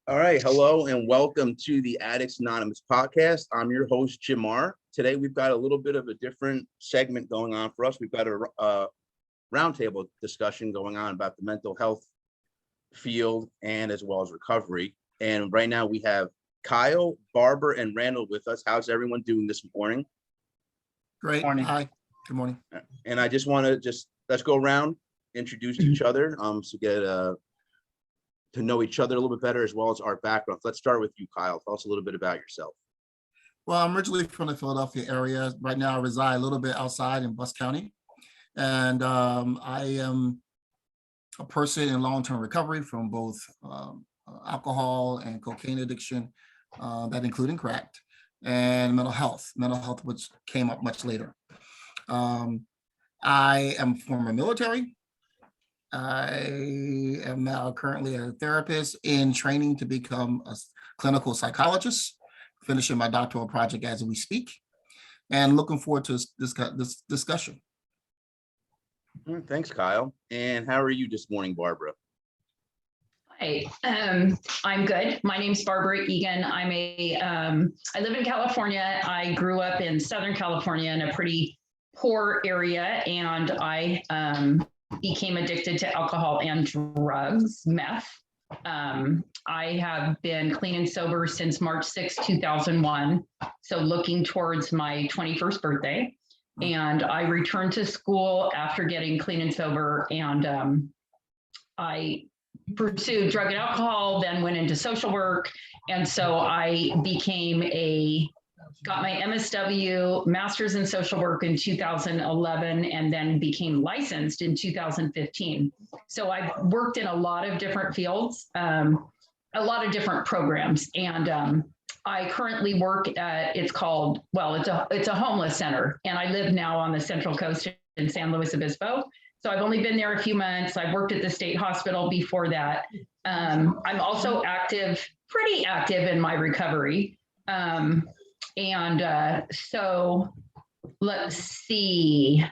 All right, hello and welcome to the Addicts Anonymous podcast. I'm your host, Jamar. Today we've got a little bit of a different segment going on for us. We've got a roundtable discussion going on about the mental health field and as well as recovery. And right now we have Kyle, Barbara, and Randall with us. How's everyone doing this morning? Great. Morning. Hi. Good morning. And I just want to let's go around, introduce each other, so get to know each other a little bit better as well as our backgrounds. Let's start with you, Kyle. Tell us a little bit about yourself. Well, I'm originally from the Philadelphia area. Right now I reside a little bit outside in Bucks County. And I am a person in long-term recovery from both alcohol and cocaine addiction, that including crack, and mental health, which came up much later. I am former military. I am now currently a therapist in training to become a clinical psychologist, finishing my doctoral project as we speak, and looking forward to this discussion. Thanks, Kyle. And how are you this morning, Barbara? Hi, I'm good. My name's Barbara Egan. I live in California. I grew up in Southern California in a pretty poor area, and I became addicted to alcohol and drugs, meth. I have been clean and sober since March 6, 2001. So looking towards my 21st birthday. And I returned to school after getting clean and sober, and I pursued drug and alcohol, then went into social work. And so I got my MSW, Master's in Social Work in 2011, and then became licensed in 2015. So I've worked in a lot of different fields, a lot of different programs. And I currently work at, it's a homeless center. And I live now on the Central Coast in San Luis Obispo. So I've only been there a few months. I've worked at the state hospital before that. I'm also pretty active in my recovery. So let's see,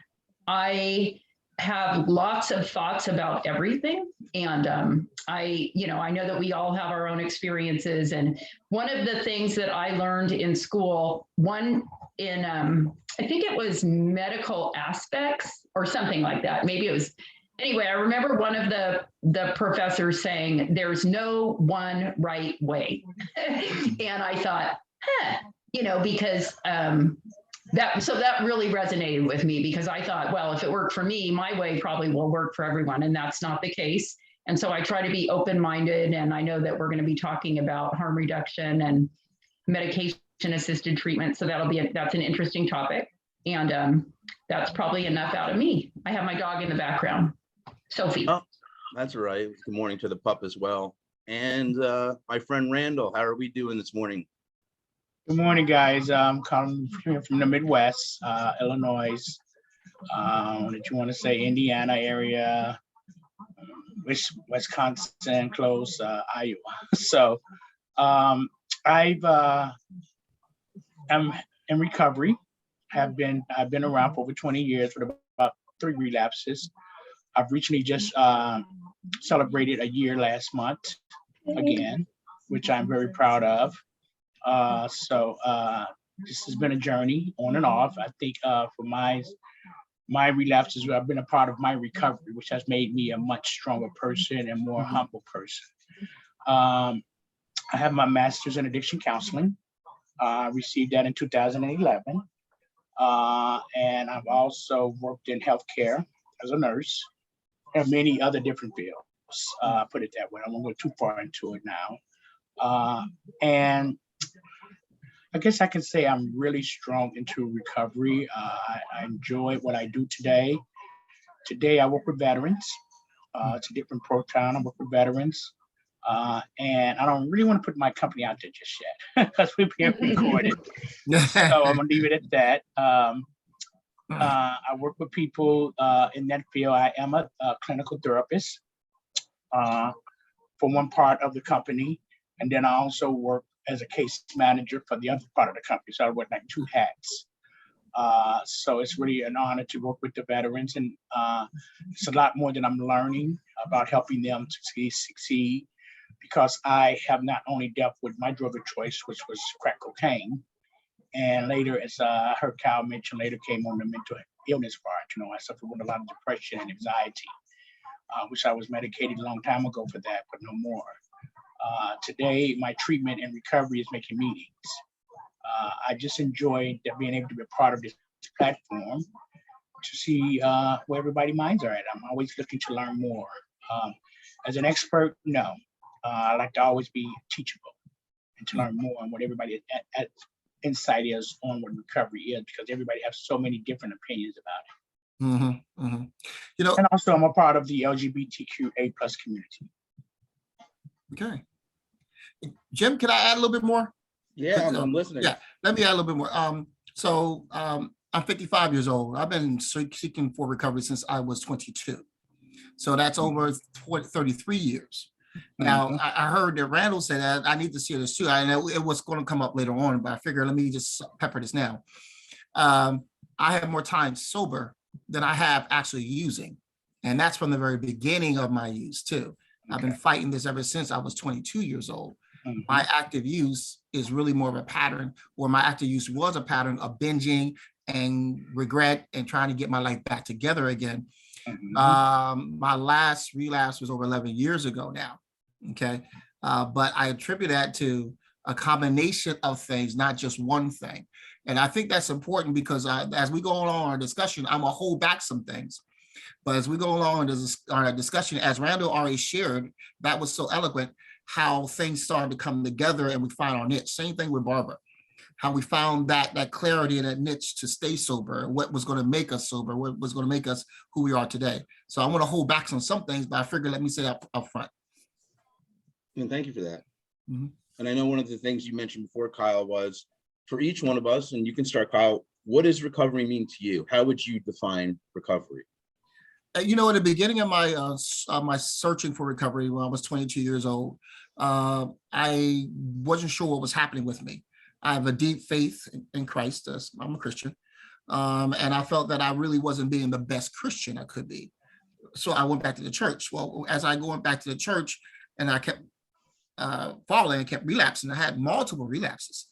I have lots of thoughts about everything. And I know that we all have our own experiences. And one of the things that I learned in school, I think it was medical aspects or something like that. Maybe it was, anyway, I remember one of the professors saying, there's no one right way. And I thought, because that really resonated with me, because I thought, well, if it worked for me, my way probably will work for everyone. And that's not the case. And so I try to be open-minded. And I know that we're going to be talking about harm reduction and medication-assisted treatment. So that's an interesting topic. And that's probably enough out of me. I have my dog in the background, Sophie. Oh, that's right. Good morning to the pup as well. And my friend Randall, how are we doing this morning? Good morning, guys. I'm coming from the Midwest, Illinois. If you want to say Indiana area, Wisconsin, close Iowa. So I'm in recovery. I've been around for over 20 years with about 3 relapses. I've recently just celebrated a year last month again, which I'm very proud of. This has been a journey on and off. I think for my relapses, I've been a part of my recovery, which has made me a much stronger person and more humble person. I have my master's in addiction counseling. I received that in 2011. And I've also worked in healthcare as a nurse and many other different fields, put it that way. I won't go too far into it now. And I guess I can say I'm really strong into recovery. I enjoy what I do today. Today, I work with veterans. It's a different program. I work with veterans. And I don't really want to put my company out there just yet because we're being recorded. So I'm going to leave it at that. I work with people in that field. I am a clinical therapist for one part of the company. And then I also work as a case manager for the other part of the company. So I wear like 2 hats. So it's really an honor to work with the veterans. And it's a lot more that I'm learning about helping them to succeed because I have not only dealt with my drug of choice, which was crack cocaine, and later, as I heard Kyle mention, later came on the mental illness part. I suffered with a lot of depression and anxiety, which I was medicated a long time ago for that, but no more. Today, my treatment and recovery is making meetings. I just enjoyed being able to be a part of this platform to see where everybody's minds are at. I'm always looking to learn more. As an expert, no. I like to always be teachable and to learn more on what everybody at insight is on what recovery is, because everybody has so many different opinions about it. Mm-hmm, mm-hmm. And also I'm a part of the LGBTQA+ community. Okay. Jim, can I add a little bit more? Yeah, I'm listening. Yeah, let me add a little bit more. I'm 55 years old. I've been seeking for recovery since I was 22. So that's over 33 years. Now, I heard that Randall said that I need to see this too. I know it was going to come up later on, but I figured let me just pepper this now. I have more time sober than I have actually using. And that's from the very beginning of my use too. I've been fighting this ever since I was 22 years old. My active use is really more of a pattern, or my active use was a pattern of binging and regret and trying to get my life back together again. My last relapse was over 11 years ago now. Okay. But I attribute that to a combination of things, not just one thing. And I think that's important because as we go along our discussion, I'm gonna hold back some things. But as we go along in our discussion, as Randall already shared, that was so eloquent, how things started to come together and we find our niche. Same thing with Barbara, how we found that clarity and that niche to stay sober, what was going to make us sober, what was going to make us who we are today. So I want to hold back on some things, but I figured let me say that up front. And thank you for that. And I know one of the things you mentioned before, Kyle, was for each one of us, and you can start, Kyle, what does recovery mean to you? How would you define recovery? At the beginning of my searching for recovery when I was 22 years old, I wasn't sure what was happening with me. I have a deep faith in Christ. I'm a Christian. And I felt that I really wasn't being the best Christian I could be. So I went back to the church. Well, as I went back to the church and I kept falling and kept relapsing, I had multiple relapses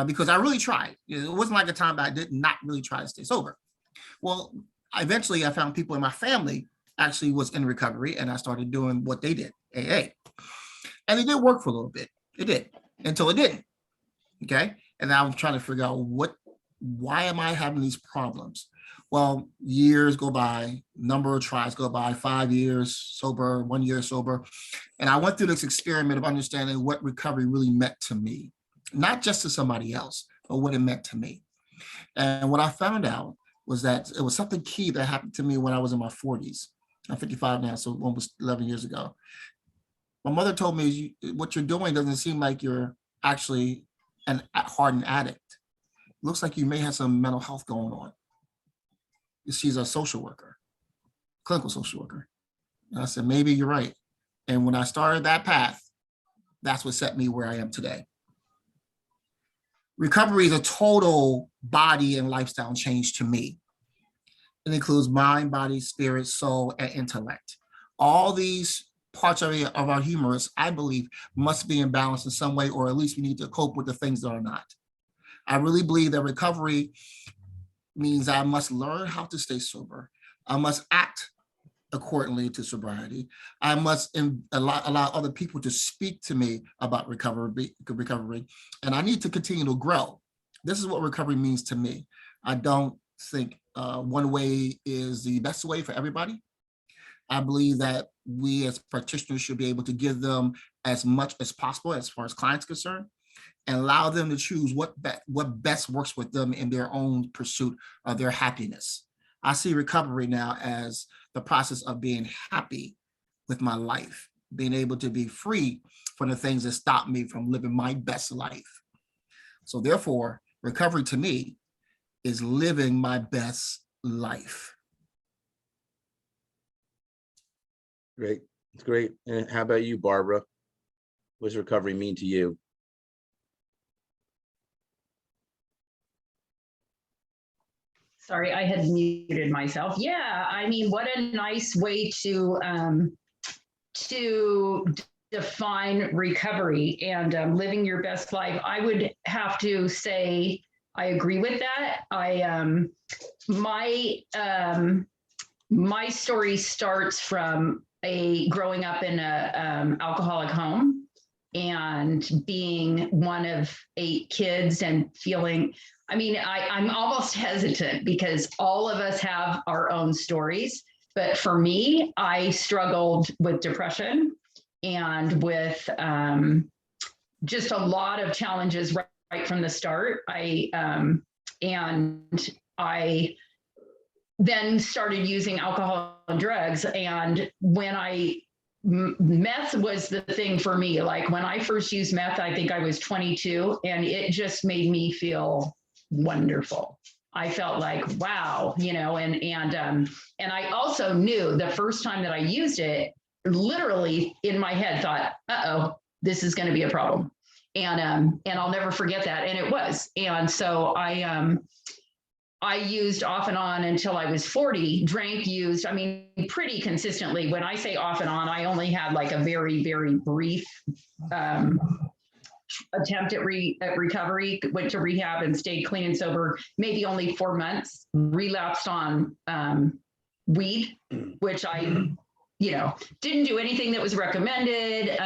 because I really tried. It wasn't like a time that I did not really try to stay sober. Well, eventually I found people in my family actually was in recovery, and I started doing what they did, AA. And it did work for a little bit. It did, until it didn't. Okay. And now I'm trying to figure out why am I having these problems? Well, years go by, number of tries go by, 5 years sober, 1 year sober. And I went through this experiment of understanding what recovery really meant to me, not just to somebody else, but what it meant to me. And what I found out was that it was something key that happened to me when I was in my 40s. I'm 55 now, so almost 11 years ago. My mother told me, what you're doing doesn't seem like you're actually a hardened addict. Looks like you may have some mental health going on. She's a social worker, clinical social worker. And I said, maybe you're right. And when I started that path, that's what set me where I am today. Recovery is a total body and lifestyle change to me. It includes mind, body, spirit, soul, and intellect. All these parts of our humerus, I believe, must be in balance in some way, or at least we need to cope with the things that are not. I really believe that recovery means I must learn how to stay sober. I must act accordingly to sobriety. I must allow other people to speak to me about recovery, and I need to continue to grow. This is what recovery means to me. I don't think one way is the best way for everybody. I believe that we as practitioners should be able to give them as much as possible as far as clients concerned, and allow them to choose what best works with them in their own pursuit of their happiness. I see recovery now as the process of being happy with my life, being able to be free from the things that stop me from living my best life. So therefore, recovery to me is living my best life. Great. It's great. And how about you, Barbara? What does recovery mean to you? Sorry, I had muted myself. Yeah, I mean, what a nice way to define recovery and living your best life, I would have to say I agree with that. My story starts from growing up in a alcoholic home and being one of 8 kids and feeling, I'm almost hesitant because all of us have our own stories. But for me, I struggled with depression and with just a lot of challenges right from the start. I then started using alcohol and drugs. And when meth was the thing for me. Like when I first used meth, I think I was 22, and it just made me feel wonderful. I felt like, wow, and I also knew the first time that I used it, literally in my head thought, uh-oh, this is going to be a problem. And I'll never forget that. And it was. And so I used off and on until I was 40, used, pretty consistently. When I say off and on, I only had like a very, very brief attempt at recovery, went to rehab and stayed clean and sober, maybe only 4 months, relapsed on weed, which I, didn't do anything that was recommended.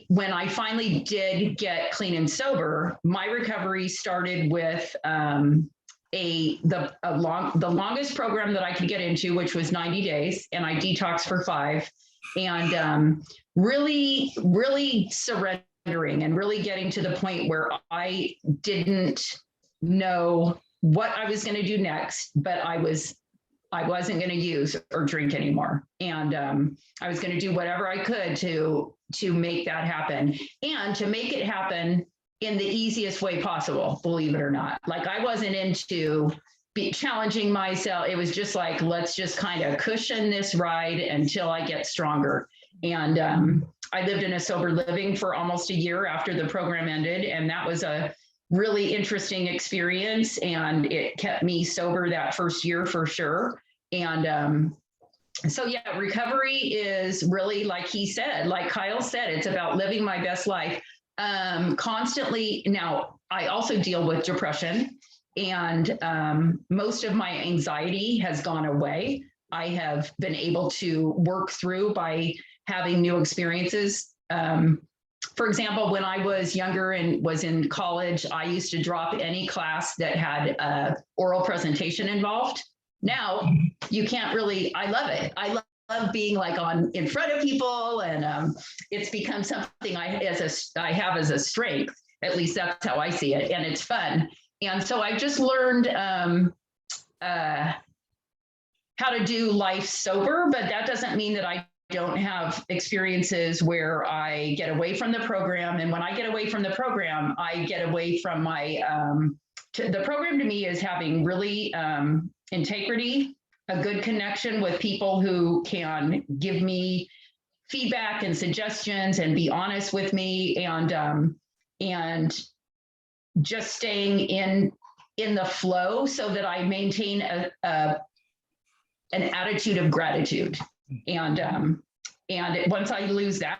When I finally did get clean and sober, my recovery started with the longest program that I could get into, which was 90 days, and I detoxed for 5, and really, really surrendering and really getting to the point where I didn't know what I was going to do next, but I wasn't going to use or drink anymore. And I was going to do whatever I could to make that happen, and to make it happen in the easiest way possible, believe it or not. Like I wasn't into challenging myself. It was just like, let's just kind of cushion this ride until I get stronger. And I lived in a sober living for almost a year after the program ended. And that was a really interesting experience. And it kept me sober that first year for sure. And so yeah, recovery is really, like he said, like Kyle said, it's about living my best life constantly. Now, I also deal with depression, and most of my anxiety has gone away. I have been able to work through by having new experiences. For example, when I was younger and was in college, I used to drop any class that had oral presentation involved. Now you can't really, I love it. I love being like in front of people, and it's become something I have as a strength. At least that's how I see it, and it's fun. And so I just learned how to do life sober, but that doesn't mean that I don't have experiences where I get away from the program. And when I get away from the program, I get away from my, the program to me is having really integrity, a good connection with people who can give me feedback and suggestions and be honest with me, and just staying in the flow so that I maintain an attitude of gratitude. And once I lose that,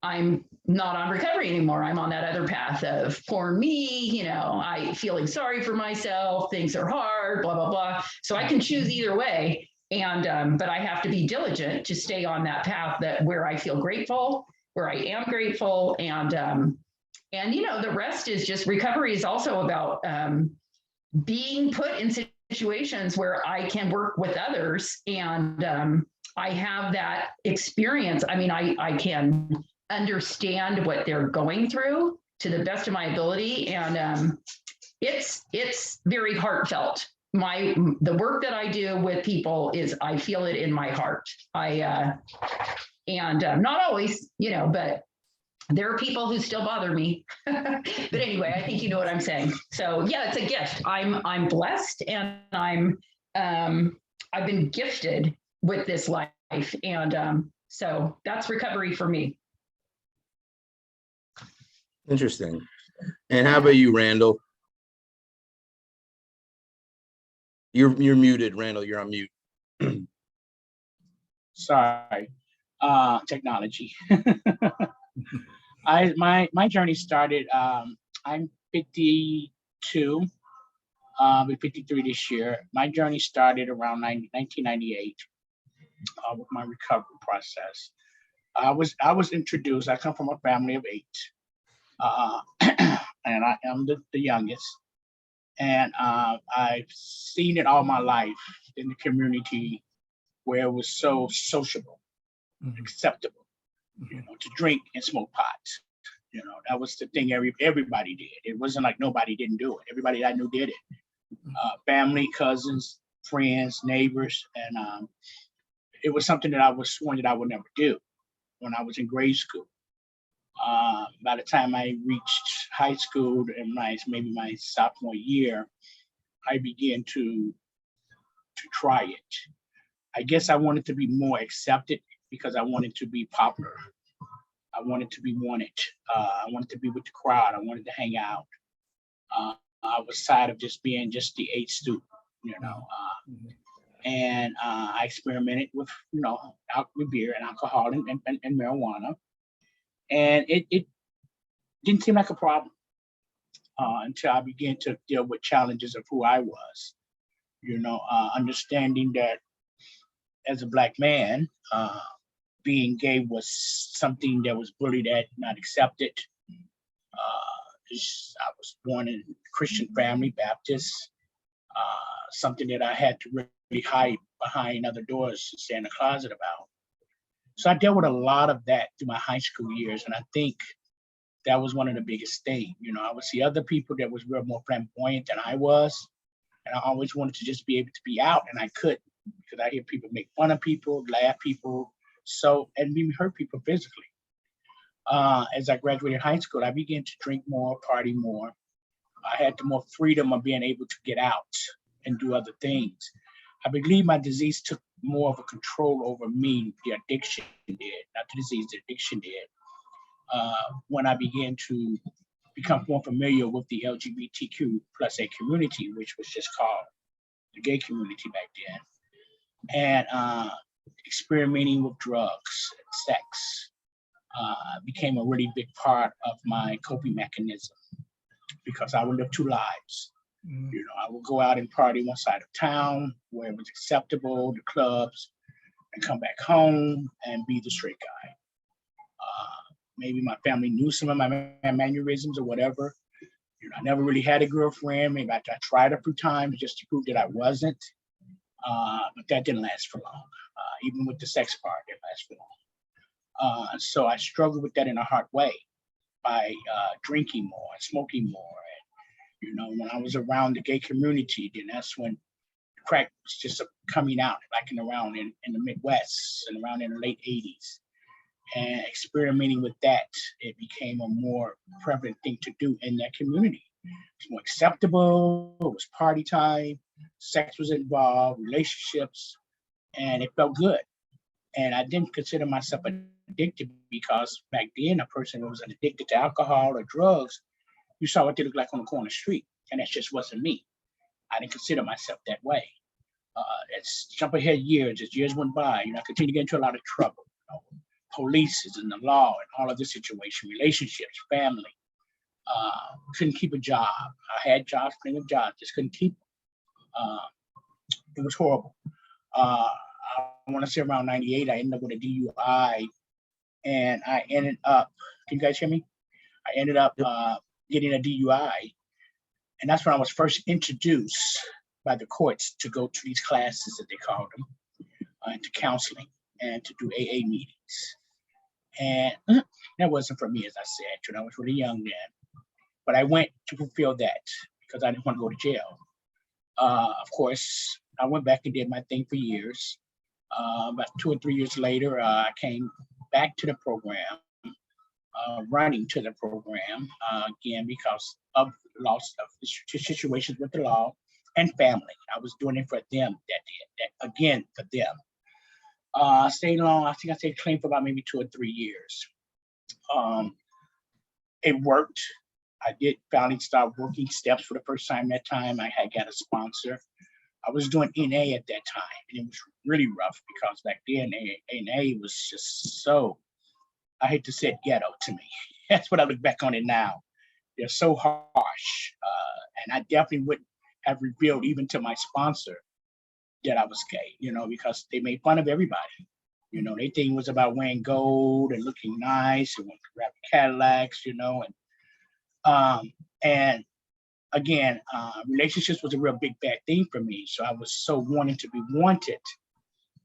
I'm not on recovery anymore. I'm on that other path of poor me, I feeling sorry for myself, things are hard, blah, blah, blah. So I can choose either way. And, but I have to be diligent to stay on that path where I feel grateful, where I am grateful. And the rest is just, recovery is also about being put in situations where I can work with others, and I have that experience. I can understand what they're going through to the best of my ability, and it's very heartfelt. The work that I do with people is, I feel it in my heart. Not always, but there are people who still bother me. But anyway, I think you know what I'm saying. So yeah, it's a gift. I'm blessed, and I've been gifted with this life. And so that's recovery for me. Interesting. And how about you, Randall? You're muted, Randall. You're on mute. Sorry, technology. My journey started. I'm 52. I'll be 53 this year. My journey started around 1998 with my recovery process. I was introduced. I come from a family of 8, and I am the youngest. And I've seen it all my life in the community where it was so sociable, acceptable, to drink and smoke pot. That was the thing everybody did. It wasn't like nobody didn't do it. Everybody I knew did it. Family, cousins, friends, neighbors, and it was something that I was sworn that I would never do when I was in grade school. By the time I reached high school and maybe my sophomore year, I began to try it. I guess I wanted to be more accepted because I wanted to be popular. I wanted to be wanted. I wanted to be with the crowd. I wanted to hang out. I was tired of just being just the 8 student, and I experimented with, with beer and alcohol and marijuana. And it didn't seem like a problem until I began to deal with challenges of who I was, understanding that as a Black man, being gay was something that was bullied at, not accepted. I was born in a Christian family, Baptist, something that I had to really hide behind other doors and stay in the closet about. So I dealt with a lot of that through my high school years, and I think that was one of the biggest things. I would see other people that was real more flamboyant than I was, and I always wanted to just be able to be out, and I couldn't because I hear people make fun of people, laugh people, and even hurt people physically. As I graduated high school, I began to drink more, party more. I had the more freedom of being able to get out and do other things. I believe my disease took more of a control over me. The addiction did, not the disease, the addiction did. When I began to become more familiar with the LGBTQ plus A community, which was just called the gay community back then, and experimenting with drugs, sex, became a really big part of my coping mechanism because I would live 2 lives. I would go out and party one side of town where it was acceptable, the clubs, and come back home and be the straight guy. Maybe my family knew some of my mannerisms or whatever. I never really had a girlfriend. Maybe I tried a few times just to prove that I wasn't, but that didn't last for long. Even with the sex part, it didn't last for long. So I struggled with that in a hard way by drinking more, smoking more. And, when I was around the gay community, then that's when crack was just coming out, like around in the Midwest and around in the late 80s. And experimenting with that, it became a more prevalent thing to do in that community. It's more acceptable, it was party time, sex was involved, relationships, and it felt good. And I didn't consider myself addicted because back then a person who was addicted to alcohol or drugs, you saw what they looked like on the corner street, and that just wasn't me. I didn't consider myself that way. It's jump ahead years, as years went by, I continued to get into a lot of trouble. Police and the law and all of this situation, relationships, family. Couldn't keep a job. I had jobs, plenty of jobs, just couldn't keep them. It was horrible. I want to say around 98, I ended up with a DUI, and I ended up, can you guys hear me? I ended up getting a DUI, and that's when I was first introduced by the courts to go to these classes that they called them, into counseling and to do AA meetings. And that wasn't for me, as I said, I was really young then. But I went to fulfill that because I didn't want to go to jail. Of course, I went back and did my thing for years. About 2 or 3 years later, I came back to the program, running to the program again because of loss of situations with the law and family. I was doing it for them that again, for them. I stayed long. I think I stayed clean for about maybe 2 or 3 years. It worked. I did finally start working steps for the first time that time. I had got a sponsor. I was doing NA at that time, and it was really rough because back then NA was just so, I hate to say it, ghetto to me. That's what I look back on it now. They're so harsh, and I definitely wouldn't have revealed even to my sponsor that I was gay, because they made fun of everybody. Their thing was about wearing gold and looking nice and driving Cadillacs, and again, relationships was a real big bad thing for me. So I was so wanting to be wanted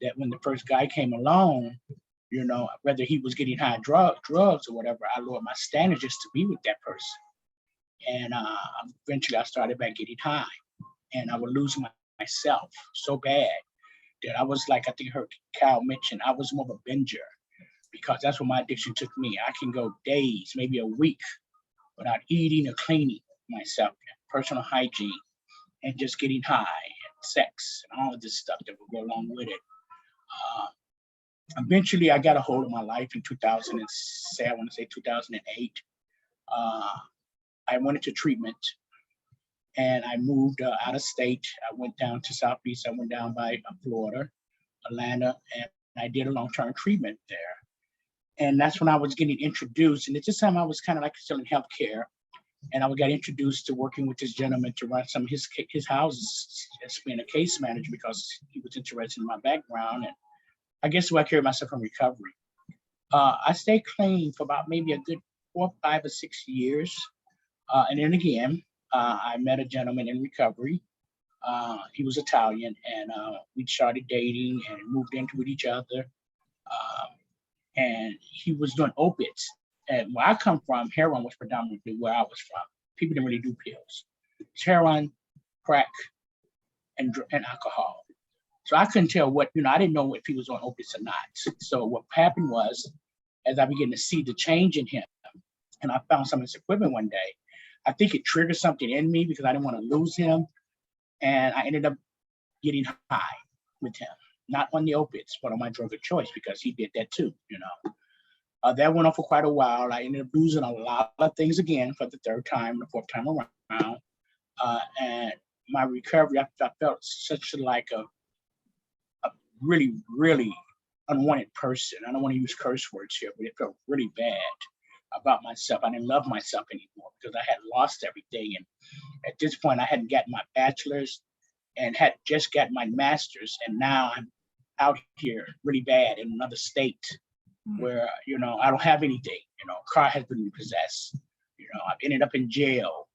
that when the first guy came along, whether he was getting high drugs or whatever, I lowered my standard just to be with that person. And eventually I started back getting high, and I would lose myself so bad that I was like, I think I heard Cal mention, I was more of a binger, because that's what my addiction took me. I can go days, maybe a week, without eating or cleaning myself, personal hygiene, and just getting high, and sex, and all of this stuff that would go along with it. Eventually, I got a hold of my life in 2007, I want to say 2008. I went into treatment, and I moved out of state. I went down to Southeast. I went down by Florida, Atlanta, and I did a long-term treatment there. And that's when I was getting introduced. And at this time, I was kind of like still in healthcare. And I got introduced to working with this gentleman to run some of his houses as being a case manager, because he was interested in my background. And I guess I carried myself in recovery. I stayed clean for about maybe a good 4, 5, or 6 years. And then again, I met a gentleman in recovery. He was Italian, and we started dating and moved into with each other. And he was doing opiates. And where I come from, heroin was predominantly where I was from. People didn't really do pills. It's heroin, crack, and alcohol. So I couldn't tell what, I didn't know if he was on opiates or not. So what happened was, as I began to see the change in him, and I found some of his equipment one day, I think it triggered something in me because I didn't want to lose him. And I ended up getting high with him, not on the opiates, but on my drug of choice, because he did that too, That went on for quite a while. I ended up losing a lot of things again for the third time, the fourth time around. And my recovery, I felt such like a really, really unwanted person. I don't want to use curse words here, but it felt really bad about myself. I didn't love myself anymore because I had lost everything. And at this point, I hadn't gotten my bachelor's and had just gotten my master's. And now I'm out here really bad in another state where, I don't have anything. Car has been repossessed. I've ended up in jail.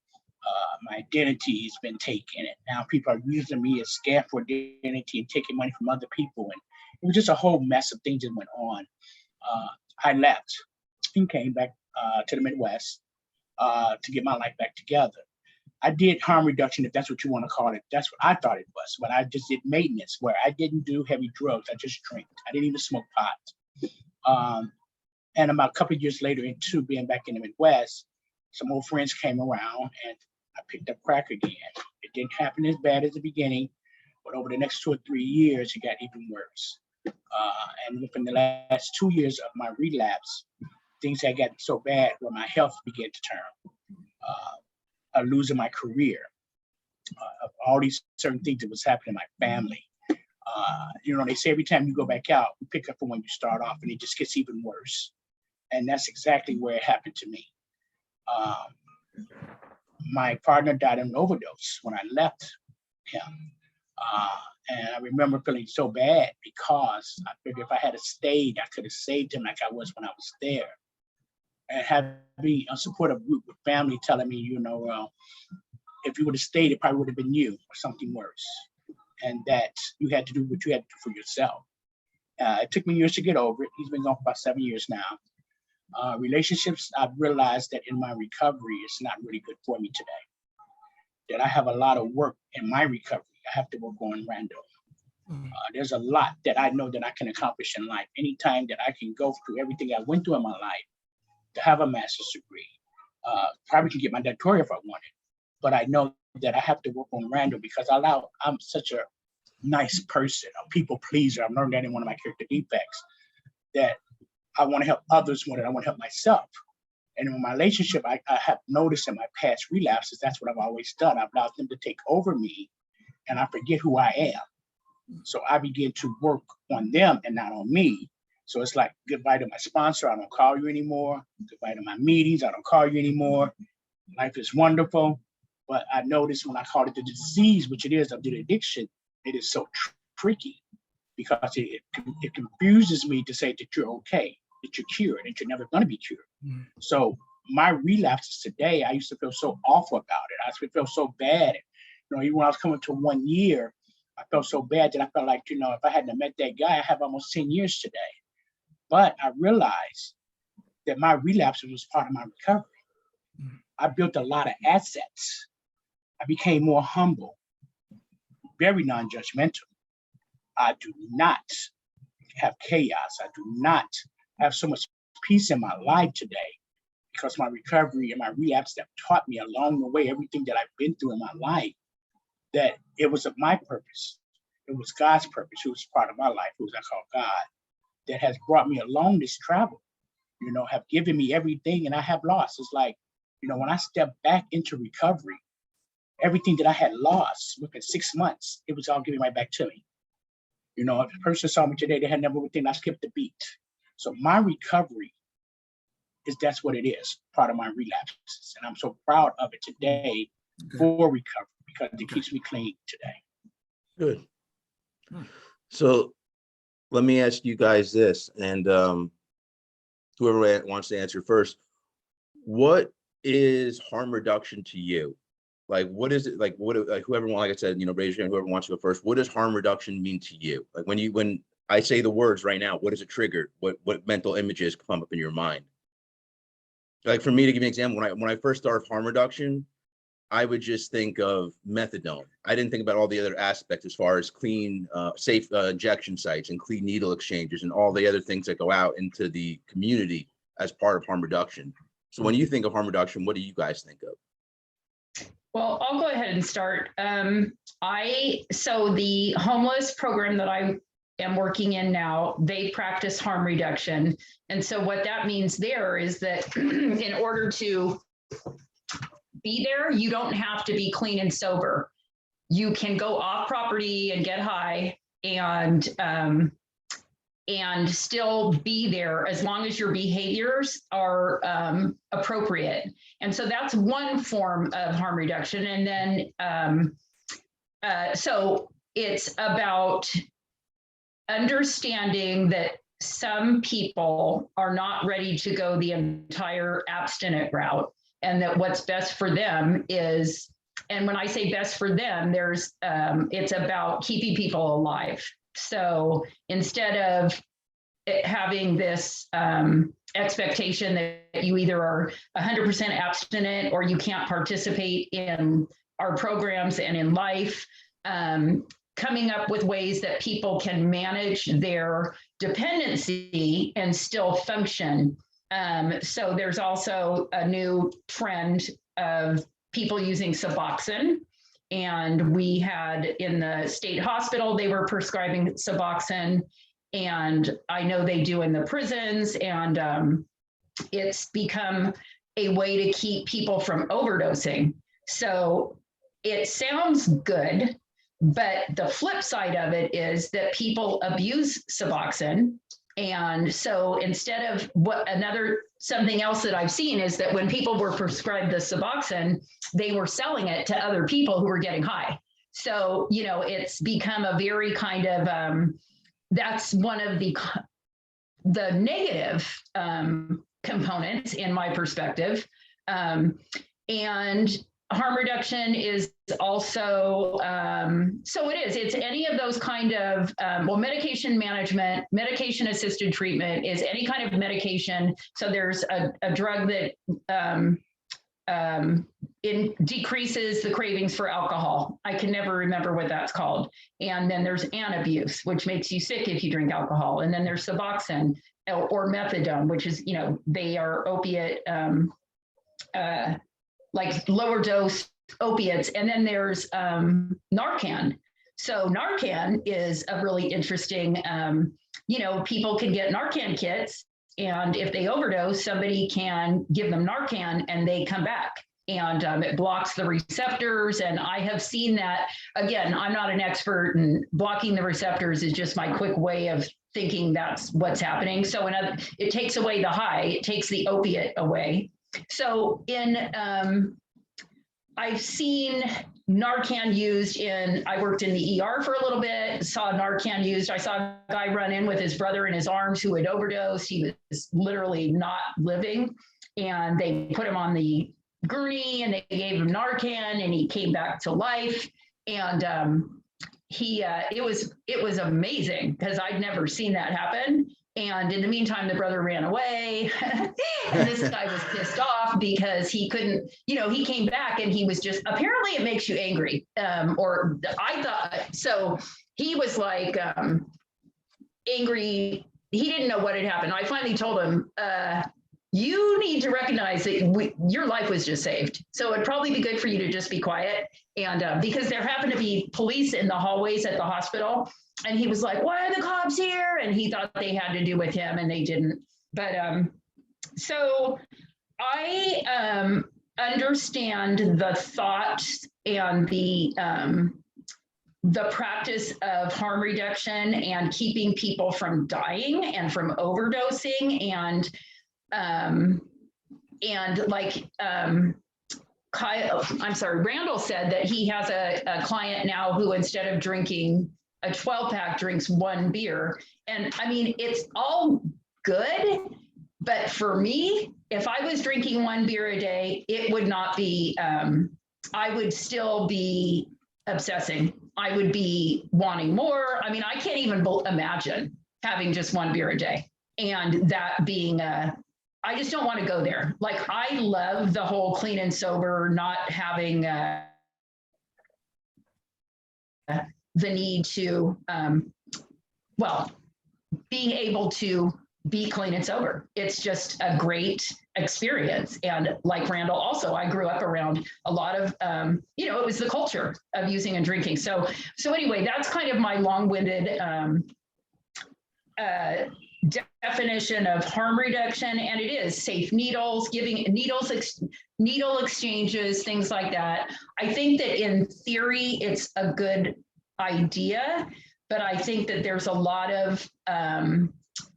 My identity has been taken, and now people are using me as scam for identity and taking money from other people. And it was just a whole mess of things that went on. I left and came back to the Midwest to get my life back together. I did harm reduction, if that's what you want to call it. That's what I thought it was, but I just did maintenance where I didn't do heavy drugs. I just drank. I didn't even smoke pot. And about a couple of years later, into being back in the Midwest, some old friends came around and I picked up crack again. It didn't happen as bad as the beginning, but over the next 2 or 3 years, it got even worse. And within the last 2 years of my relapse, things had gotten so bad where my health began to turn. Losing my career, all these certain things that was happening in my family. They say every time you go back out, you pick up from when you start off, and it just gets even worse. And that's exactly where it happened to me. My partner died of an overdose when I left him. And I remember feeling so bad because I figured if I had stayed, I could have saved him like I was when I was there. And having a supportive group with family telling me, if you would have stayed, it probably would have been you or something worse. And that you had to do what you had to do for yourself. It took me years to get over it. He's been gone for about 7 years now. Relationships, I've realized that in my recovery, it's not really good for me today. That I have a lot of work in my recovery. I have to work on random. There's a lot that I know that I can accomplish in life. Anytime that I can go through everything I went through in my life, to have a master's degree, probably can get my doctorate if I wanted. But I know that I have to work on random because I'm such a nice person, a people pleaser. I've learned that in one of my character defects, that I want to help others more than I want to help myself. And in my relationship, I have noticed in my past relapses, that's what I've always done. I've allowed them to take over me and I forget who I am. So I begin to work on them and not on me. So it's like goodbye to my sponsor. I don't call you anymore. Goodbye to my meetings. I don't call you anymore. Life is wonderful. But I noticed when I called it the disease, which it is of the addiction, it is so tricky because it confuses me to say that you're okay, that you're cured, that you're never going to be cured. So my relapses today, I used to feel so awful about it. I used to feel so bad. You know, even when I was coming to 1 year, I felt so bad that I felt like, you know, if I hadn't met that guy, I have almost 10 years today. But I realized that my relapses was part of my recovery. I built a lot of assets. I became more humble, very non-judgmental. I do not have chaos. I do not have so much peace in my life today because my recovery and my relapse have taught me along the way everything that I've been through in my life, that it was of my purpose. It was God's purpose. It was part of my life. It was I call God that has brought me along this travel, you know, have given me everything and I have lost. It's like, you know, when I step back into recovery, everything that I had lost within 6 months, it was all given right back to me. You know, if a person saw me today, they had never within, I skipped a beat. So my recovery that's what it is, part of my relapses. And I'm so proud of it today for recovery because it keeps me clean today. Good. So let me ask you guys this, and whoever wants to answer first, what is harm reduction to you? Like, what is it like? What like whoever, like I said, you know, raise your hand. Whoever wants to go first. What does harm reduction mean to you? Like when I say the words right now, what does it trigger? What mental images come up in your mind? Like for me, to give you an example, when I first started harm reduction, I would just think of methadone. I didn't think about all the other aspects as far as clean, safe injection sites and clean needle exchanges and all the other things that go out into the community as part of harm reduction. So when you think of harm reduction, what do you guys think of? Well, I'll go ahead and start. So the homeless program that I am working in now, they practice harm reduction. And so what that means there is that in order to be there, you don't have to be clean and sober. You can go off property and get high and still be there as long as your behaviors are appropriate. And so that's one form of harm reduction. And then, so it's about understanding that some people are not ready to go the entire abstinent route, and that what's best for them is, and when I say best for them, there's, it's about keeping people alive. So instead of having this expectation that you either are 100% abstinent or you can't participate in our programs and in life, coming up with ways that people can manage their dependency and still function. So there's also a new trend of people using Suboxone. And we had in the state hospital, they were prescribing Suboxone. And I know they do in the prisons. And it's become a way to keep people from overdosing. So it sounds good, but the flip side of it is that people abuse Suboxone. And so instead of something else that I've seen is that when people were prescribed the Suboxone, they were selling it to other people who were getting high. So, you know, it's become a very kind of, that's one of the negative components in my perspective. And harm reduction is also, so it's any of those kind of, medication management, medication assisted treatment is any kind of medication. So there's a drug that it decreases the cravings for alcohol. I can never remember what that's called. And then there's Antabuse, which makes you sick if you drink alcohol. And then there's Suboxone or methadone, which is, you know, they are opiate, like lower dose opiates. And then there's Narcan. So Narcan is a really interesting, you know, people can get Narcan kits. And if they overdose, somebody can give them Narcan and they come back. and it blocks the receptors. And I have seen that. Again, I'm not an expert, and blocking the receptors is just my quick way of thinking that's what's happening. So it takes away the high, it takes the opiate away. So I've seen Narcan used I worked in the ER for a little bit, saw Narcan used. I saw a guy run in with his brother in his arms who had overdosed. He was literally not living, and they put him on the gurney and they gave him Narcan, and he came back to life. And it was amazing, because I'd never seen that happen. And in the meantime, the brother ran away, and this guy was pissed off because he couldn't, he came back and he was just, apparently it makes you angry. Or I thought, so he was like angry. He didn't know what had happened. I finally told him, you need to recognize that your life was just saved. So it'd probably be good for you to just be quiet. And because there happened to be police in the hallways at the hospital, and he was like, why are the cops here? And he thought they had to do with him, and they didn't. But so I understand the thought and the practice of harm reduction and keeping people from dying and from overdosing, and like Randall said that he has a client now who, instead of drinking a 12-pack, drinks one beer. And I mean, it's all good, but for me, if I was drinking one beer a day, it would not be, I would still be obsessing. I would be wanting more. I mean, I can't even imagine having just one beer a day, and that being I just don't want to go there. Like, I love the whole clean and sober, not having the need to, being able to be clean and sober. It's just a great experience. And like Randall also, I grew up around a lot of, it was the culture of using and drinking. So anyway, that's kind of my long-winded definition of harm reduction. And it is safe needles, giving needle exchanges, things like that. I think that in theory, it's a good idea, but I think that there's a lot of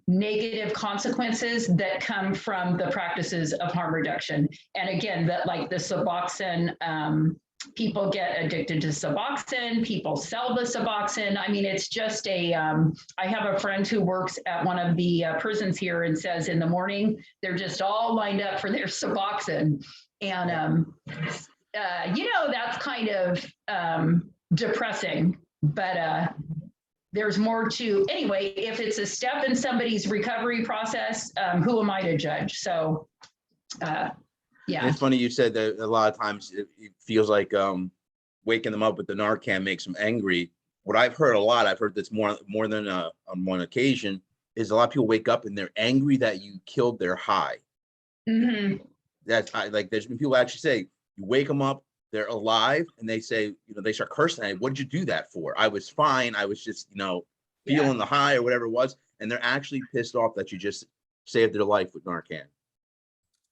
negative consequences that come from the practices of harm reduction. And again, that like the Suboxone, people get addicted to Suboxone, people sell the Suboxone. I mean, it's just I have a friend who works at one of the prisons here and says in the morning, they're just all lined up for their Suboxone. And, that's kind of depressing, but there's more to, anyway, if it's a step in somebody's recovery process, who am I to judge? So, yeah. It's funny you said that a lot of times it feels like waking them up with the Narcan makes them angry. What I've heard a lot, I've heard this more than on one occasion, is a lot of people wake up and they're angry that you killed their high. Mm-hmm. There's been people actually say, you wake them up, they're alive, and they say, they start cursing. What did you do that for? I was fine. I was just, feeling the high or whatever it was. And they're actually pissed off that you just saved their life with Narcan.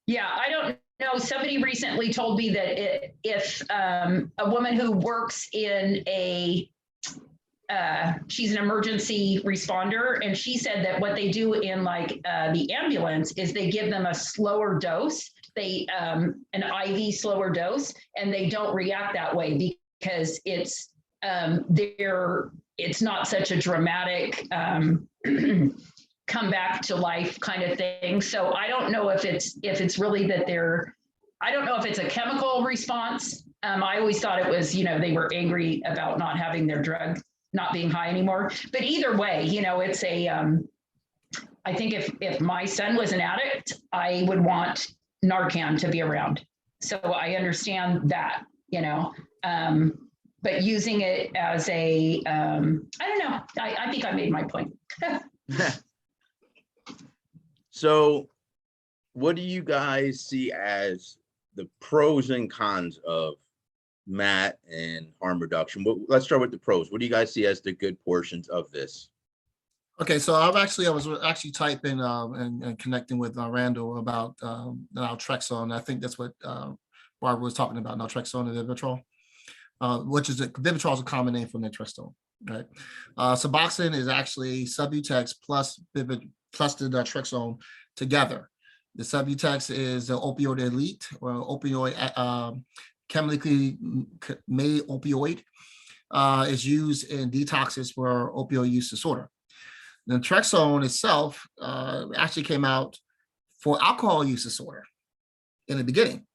Yeah, I don't know. Somebody recently told me that if a woman who works in she's an emergency responder, and she said that what they do in like the ambulance is they give them a slower dose, an IV slower dose, and they don't react that way because it's not such a dramatic come back to life kind of thing. So I don't know if it's really that I don't know if it's a chemical response. I always thought it was, they were angry about not having their drug, not being high anymore. But either way, it's I think if my son was an addict, I would want Narcan to be around. So I understand that, but using it as I don't know. I think I made my point. So what do you guys see as the pros and cons of MAT and harm reduction? Let's start with the pros. What do you guys see as the good portions of this? Okay, so I was actually typing and connecting with Randall about naltrexone. I think that's what Barbara was talking about, naltrexone and Vivitrol, which is Vivitrol is a common name for naltrexone. Right. Suboxone is actually Subutex plus the naltrexone together. The Subutex is the opioid elite or opioid chemically made opioid. Is used in detoxes for opioid use disorder. The naltrexone itself actually came out for alcohol use disorder in the beginning,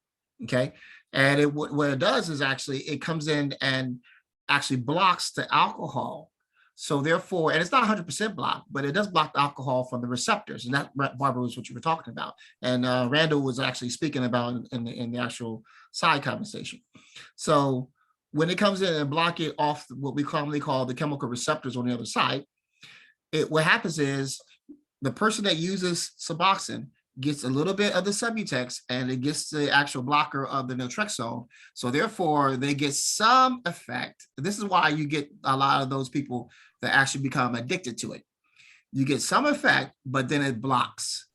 okay? And what it does is actually it comes in and actually blocks the alcohol. So therefore, and it's not 100% blocked, but it does block the alcohol from the receptors. And that, Barbara, was what you were talking about. And Randall was actually speaking about in the actual side conversation. So when it comes in and block it off what we commonly call the chemical receptors on the other side, what happens is the person that uses Suboxone gets a little bit of the Subutex and it gets the actual blocker of the naltrexone. So therefore, they get some effect. This is why you get a lot of those people that actually become addicted to it. You get some effect, but then it blocks.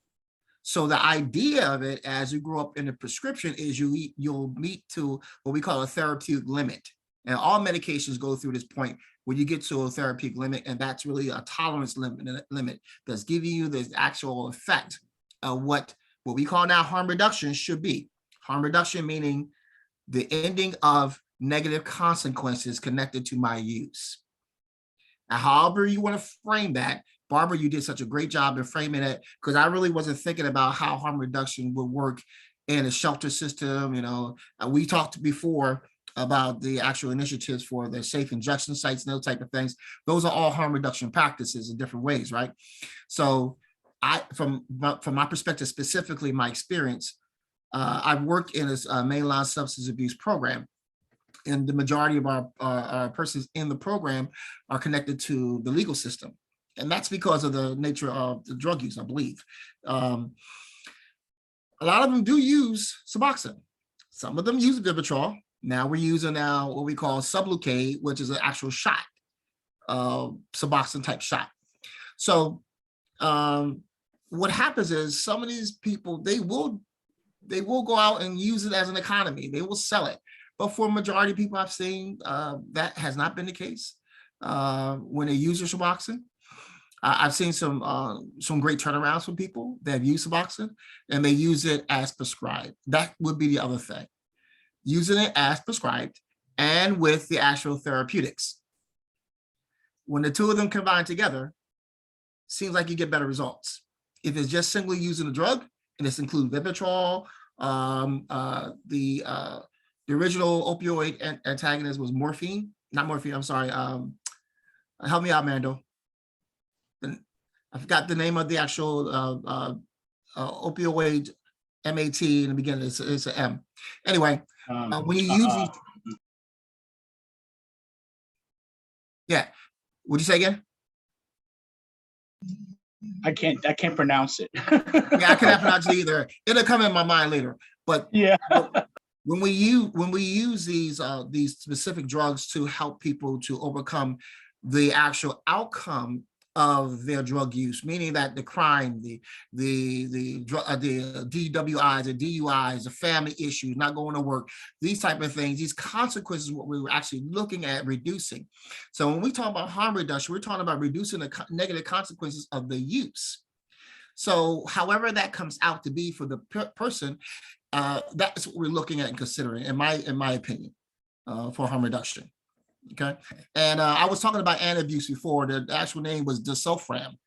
So the idea of it, as you grow up in the prescription, is you'll meet to what we call a therapeutic limit. And all medications go through this point where you get to a therapeutic limit, and that's really a tolerance limit that's giving you the actual effect of what we call now harm reduction should be. Harm reduction meaning the ending of negative consequences connected to my use. Now, however you want to frame that, Barbara, you did such a great job in framing it, because I really wasn't thinking about how harm reduction would work in a shelter system. You know, we talked before about the actual initiatives for the safe injection sites and those type of things. Those are all harm reduction practices in different ways, right? So from my perspective, specifically my experience, I've worked in a mainline substance abuse program, and the majority of our persons in the program are connected to the legal system. And that's because of the nature of the drug use, I believe. A lot of them do use Suboxone. Some of them use Vivitrol. Now we're using what we call Sublocade, which is an actual shot, Suboxone type shot. So what happens is some of these people, they will go out and use it as an economy. They will sell it. But for a majority of people I've seen, that has not been the case when they use their Suboxone. I've seen some great turnarounds from people that have used Suboxone, and they use it as prescribed. That would be the other thing. Using it as prescribed and with the actual therapeutics. When the two of them combine together, seems like you get better results. If it's just simply using the drug, and this includes Vivitrol, the original opioid antagonist was morphine, not morphine, I'm sorry. Help me out, Mando. I forgot the name of the actual opioid MAT in the beginning. It's an M. Anyway, when you use these, yeah. Would you say again? I can't pronounce it. Yeah, I cannot pronounce it either. It'll come in my mind later. But yeah, when we use these specific drugs to help people to overcome the actual outcome of their drug use, meaning that the crime, the DWIs, the DUIs, the family issues, not going to work, these type of things, these consequences, what we were actually looking at reducing. So when we talk about harm reduction, we're talking about reducing the negative consequences of the use. So however that comes out to be for the person, that's what we're looking at and considering, in my opinion, for harm reduction. Okay, and I was talking about antabuse before. The actual name was disulfiram.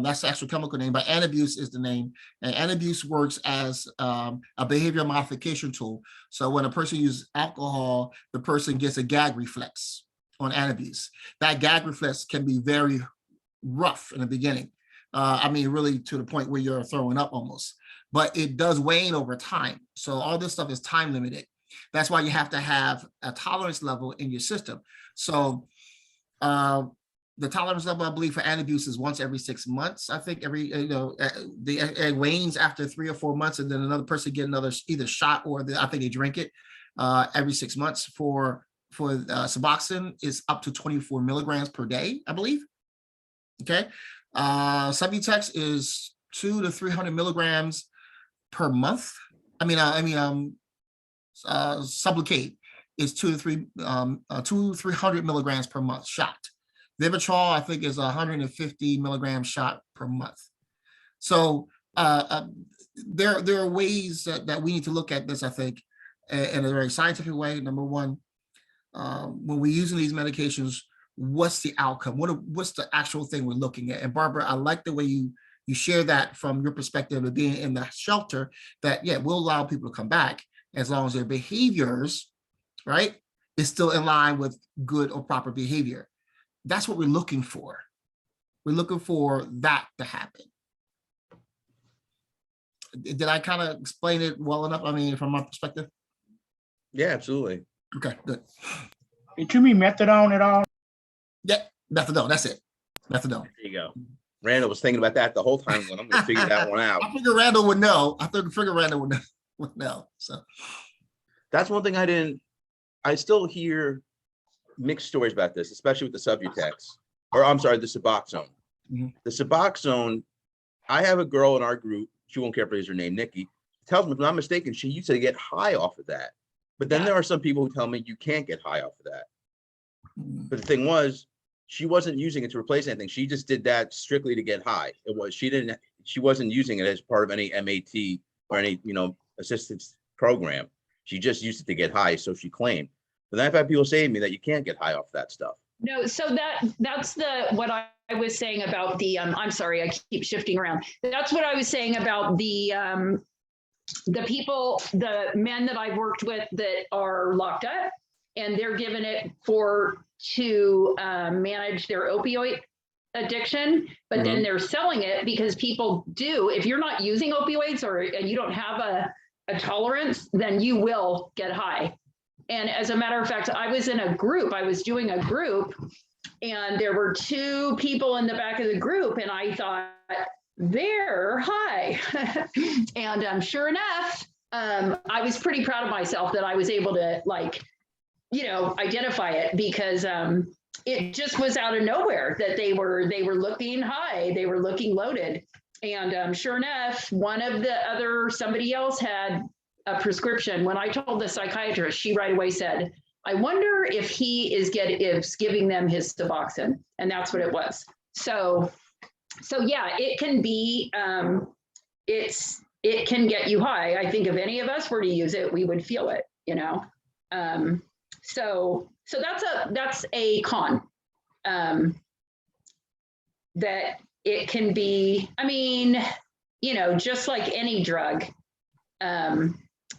That's the actual chemical name, but antabuse is the name. And antabuse works as a behavior modification tool. So when a person uses alcohol, the person gets a gag reflex on antabuse. That gag reflex can be very rough in the beginning. I mean, really to the point where you're throwing up almost. But it does wane over time. So all this stuff is time limited. That's why you have to have a tolerance level in your system. So the tolerance level, I believe, for antabuse is once every 6 months. I think it wanes after 3 or 4 months, and then another person get another either shot or I think they drink it every 6 months. For Suboxone is up to 24 milligrams per day, I believe. Okay, Subutex is 200 to 300 milligrams per month. Suboxone is 300 milligrams per month shot. Vivitrol, I think, is 150 milligram shot per month. So there are ways that we need to look at this, I think, in a very scientific way. Number one, when we're using these medications, what's the outcome? What's the actual thing we're looking at? And Barbara, I like the way you share that from your perspective of being in the shelter, that, yeah, we'll allow people to come back as long as their behaviors, right, is still in line with good or proper behavior. That's what we're looking for. We're looking for that to happen. Did I kind of explain it well enough? I mean, from my perspective? Yeah, absolutely. Okay, good. Did you mean methadone at all? Yeah, methadone, that's it. Methadone. There you go. Randall was thinking about that the whole time. When I'm going to figure that one out. I figured Randall would know. Randall would know. So That's one thing I still hear mixed stories about this, especially with the Subutex, or I'm sorry, the Suboxone. Mhm. The Suboxone, I have a girl in our group, she won't care if I use her name, Nikki, tells me if I'm not mistaken, she used to get high off of that. But then there are some people who tell me you can't get high off of that. But the thing was, she wasn't using it to replace anything. She just did that strictly to get high. She wasn't using it as part of any MAT or any, assistance program. She just used it to get high, so she claimed. But then I've had people say to me that you can't get high off that stuff. No, so that's what I was saying about the, I'm sorry, I keep shifting around. That's what I was saying about the people, the men that I've worked with that are locked up, and they're given it to manage their opioid addiction, but then they're selling it because people do. If you're not using opioids and you don't have a tolerance, then you will get high. And as a matter of fact, I was doing a group, and there were two people in the back of the group, and I thought, they're high. And sure enough, I was pretty proud of myself that I was able to identify it, because it just was out of nowhere that they were looking high, they were looking loaded. And sure enough, somebody else had a prescription. When I told the psychiatrist, she right away said, I wonder if he is giving them his Suboxone. And that's what it was. So yeah, it can be, it can get you high. I think if any of us were to use it, we would feel it, So that's a con, that it can be, just like any drug.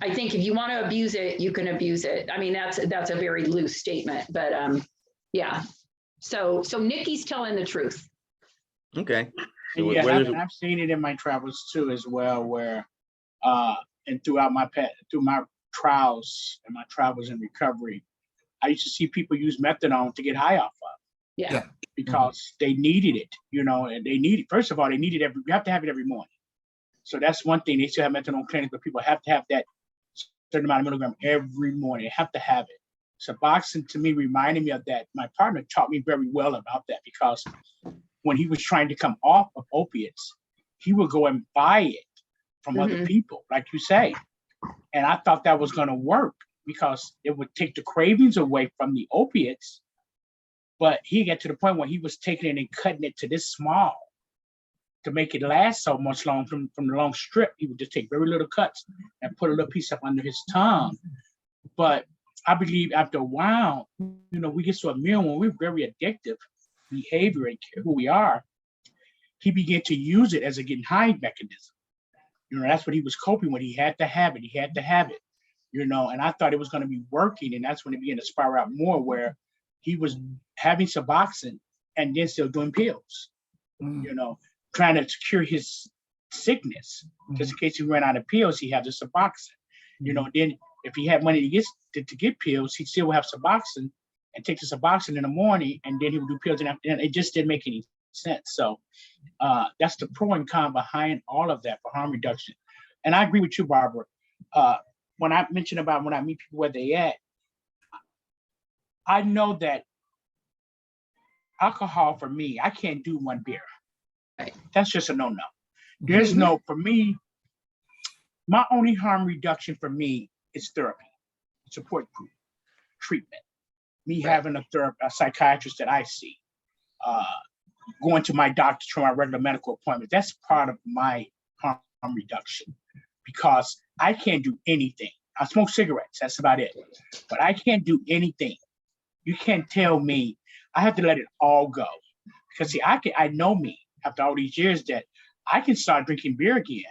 I think if you want to abuse it, you can abuse it. I mean, that's a very loose statement, but yeah. So Nikki's telling the truth. Okay. So Yeah, I've seen it in my travels too, as well, where and throughout my trials and my travels in recovery, I used to see people use methadone to get high off of. Yeah. Because they needed it, and first of all, they need it you have to have it every morning. So that's one thing. They still have methadone clinics, but people have to have that certain amount of milligram every morning. They have to have it. Suboxone, to me, reminded me of that. My partner taught me very well about that, because when he was trying to come off of opiates, he would go and buy it from other people, like you say. And I thought that was going to work, because it would take the cravings away from the opiates. But he got to the point where he was taking it and cutting it to this small to make it last so much long from the long strip. He would just take very little cuts and put a little piece up under his tongue. But I believe after a while, we get so immune when we're very addictive behavior and who we are. He began to use it as a getting high mechanism. That's what he was coping with. He had to have it. And I thought it was going to be working. And that's when it began to spiral out more, where he was having Suboxone and then still doing pills, trying to cure his sickness. Just in case he ran out of pills, he had the Suboxone. Then if he had money to get pills, he'd still have Suboxone and take the Suboxone in the morning, and then he would do pills. And it just didn't make any sense. So that's the pro and con behind all of that for harm reduction. And I agree with you, Barbara. When I mentioned about when I meet people where they at, I know that alcohol, for me, I can't do one beer. Right. That's just a no-no. There's for me, my only harm reduction for me is therapy. support group, treatment, me having a psychiatrist that I see, going to my doctor for my regular medical appointment. That's part of my harm reduction, because I can't do anything. I smoke cigarettes, that's about it. But I can't do anything. You can't tell me, I have to let it all go. Because see, I know me after all these years that I can start drinking beer again.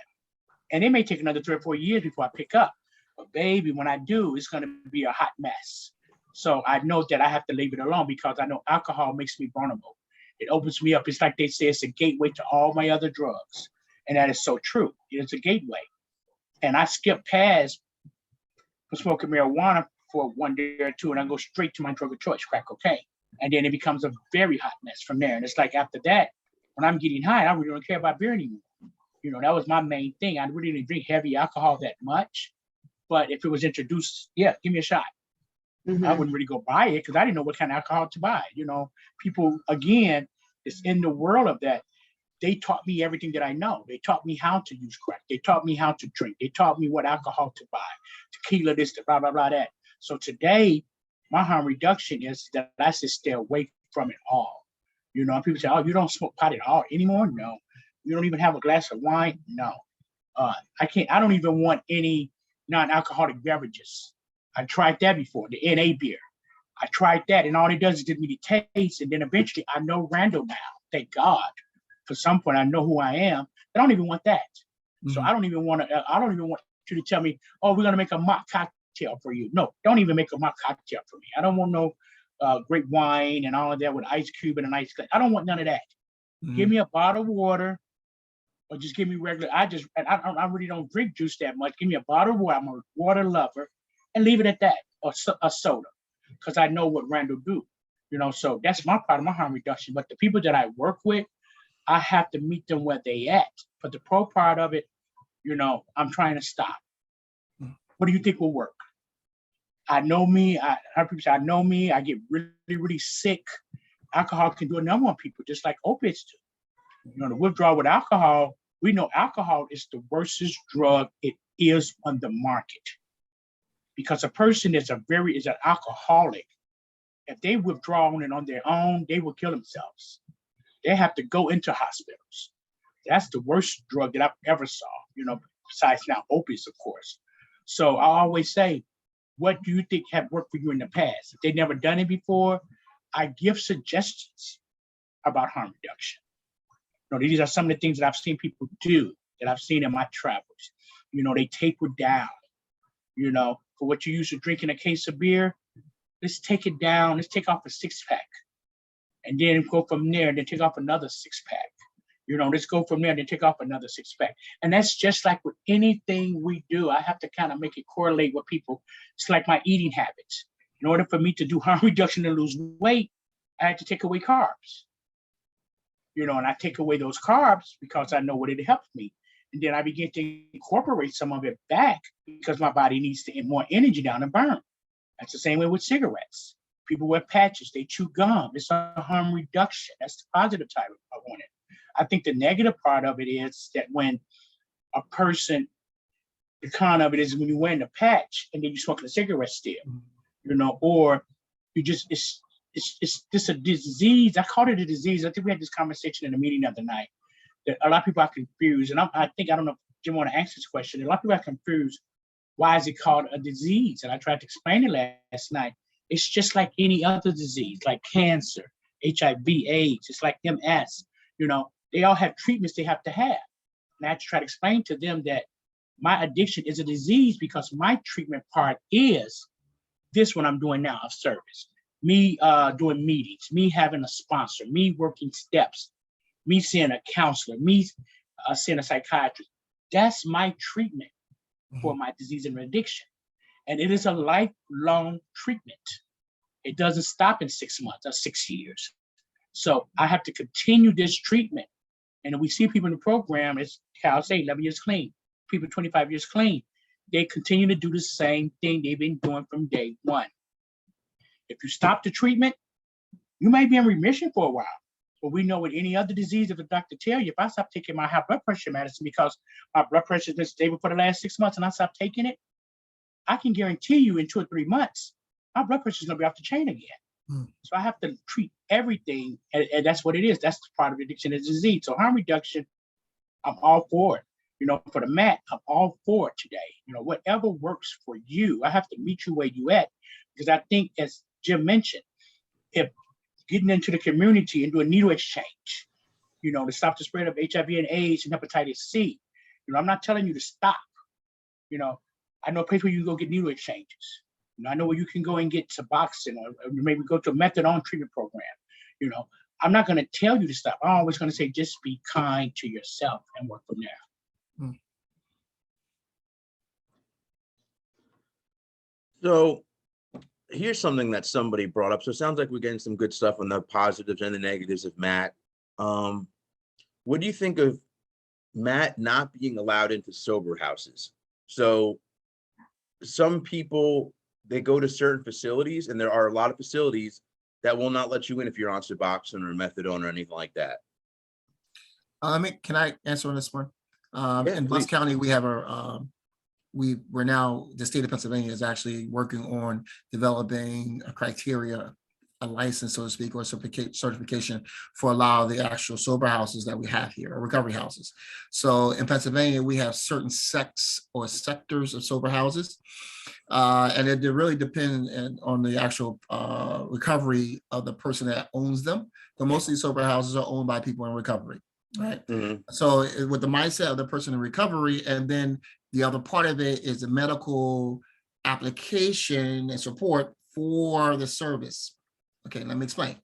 And it may take another 3 or 4 years before I pick up. But baby, when I do, it's gonna be a hot mess. So I know that I have to leave it alone, because I know alcohol makes me vulnerable. It opens me up. It's like they say, it's a gateway to all my other drugs. And that is so true. It's a gateway. And I skip past from smoking marijuana for 1 day or two, and I go straight to my drug of choice, crack cocaine. And then it becomes a very hot mess from there. And it's like after that, when I'm getting high, I really don't care about beer anymore. You know, that was my main thing. I really didn't drink heavy alcohol that much. But if it was introduced, yeah, give me a shot. Mhm. I wouldn't really go buy it because I didn't know what kind of alcohol to buy. You know, people, again, it's in the world of that. They taught me everything that I know. They taught me how to use crack. They taught me how to drink. They taught me what alcohol to buy, tequila, this, blah, blah, blah, that. So today, my harm reduction is that I just stay away from it all. You know, people say, oh, you don't smoke pot at all anymore? No. You don't even have a glass of wine? No. I don't even want any non-alcoholic beverages. I tried that before, the NA beer. I tried that, and all it does is give me the taste, and then eventually I know Randall now, thank God. For some point, I know who I am. I don't even want that. So I don't even want you to tell me, oh, we're gonna make a mock cocktail for you. No, don't even make a mock cocktail for me. I don't want no great wine and all of that with ice cube and an ice glass. I don't want none of that. Give me a bottle of water, or just give me regular. I really don't drink juice that much. Give me a bottle of water. I'm a water lover, and leave it at that, or a soda, because I know what Randall do. You know, so that's my part of my harm reduction. But the people that I work with, I have to meet them where they at. But the pro part of it, you know, I'm trying to stop. What do you think will work? I know me. I know me. I get really, really sick. Alcohol can do a number on people, just like opiates do. You know, the withdrawal with alcohol, we know alcohol is the worstest drug it is on the market. Because a person is an alcoholic. If they withdraw on their own, they will kill themselves. They have to go into hospitals. That's the worst drug that I've ever saw, you know, besides now opiates, of course. So I always say, what do you think have worked for you in the past? If they've never done it before, I give suggestions about harm reduction. You know, these are some of the things that I've seen people do, that I've seen in my travels. You know, they taper down. You know, for what you used to drink in a case of beer, let's take it down. Let's take off a 6-pack. And then go from there, and then take off another 6-pack. You know, let's go from there, and then take off another 6-pack. And that's just like with anything we do. I have to kind of make it correlate with people. It's like my eating habits. In order for me to do harm reduction and lose weight, I had to take away carbs. You know, and I take away those carbs because I know what it helps me. And then I begin to incorporate some of it back because my body needs to get more energy down and burn. That's the same way with cigarettes. People wear patches, they chew gum. It's a harm reduction. That's the positive type of on it. I think the negative part of it is that when a person, the con of it is when you're wearing a patch and then you're smoking a cigarette still, you know, or you just, it's just a disease. I call it a disease. I think we had this conversation in a meeting the other night that a lot of people are confused. And I don't know if Jim want to answer this question. A lot of people are confused. Why is it called a disease? And I tried to explain it last night. It's just like any other disease, like cancer, HIV, AIDS, it's like MS, you know, they all have treatments they have to have. And I had to try to explain to them that my addiction is a disease because my treatment part is this what I'm doing now of service. Me doing meetings, me having a sponsor, me working steps, me seeing a counselor, me seeing a psychiatrist. That's my treatment for my disease and addiction. And it is a lifelong treatment. It doesn't stop in 6 months or 6 years. So I have to continue this treatment. And we see people in the program, as Cal say, 11 years clean, people 25 years clean. They continue to do the same thing they've been doing from day one. If you stop the treatment, you may be in remission for a while. But we know with any other disease, if the doctor tell you, if I stop taking my high blood pressure medicine because my blood pressure has been stable for the last 6 months and I stop taking it, I can guarantee you in 2 or 3 months, my blood pressure is going to be off the chain again. So I have to treat everything, and that's what it is. That's part of addiction is disease. So harm reduction, I'm all for it. For the mat, I'm all for it today. Whatever works for you, I have to meet you where you at, because I think, as Jim mentioned, if getting into the community and do a needle exchange, to stop the spread of HIV and AIDS and hepatitis C. I'm not telling you to stop. I know a place where you can go get needle exchanges. I know where you can go and get Suboxone, or maybe go to a methadone treatment program. I'm not going to tell you to stop. I'm always going to say, just be kind to yourself and work from there. So here's something that somebody brought up. So it sounds like we're getting some good stuff on the positives and the negatives of Matt. What do you think of Matt not being allowed into sober houses? So some people, they go to certain facilities, and there are a lot of facilities that will not let you in if you're on Suboxone or methadone or anything like that. Can I answer on this one? Yeah, in Bucks please. County, we have we're now, the state of Pennsylvania is actually working on developing a criteria, a license, so to speak, or certification for a lot of the actual sober houses that we have here, or recovery houses. So in Pennsylvania, we have certain sects or sectors of sober houses. And it really depends on the actual recovery of the person that owns them. But most of these sober houses are owned by people in recovery, right? So with the mindset of the person in recovery, and then the other part of it is the medical application and support for the service. Okay, let me explain.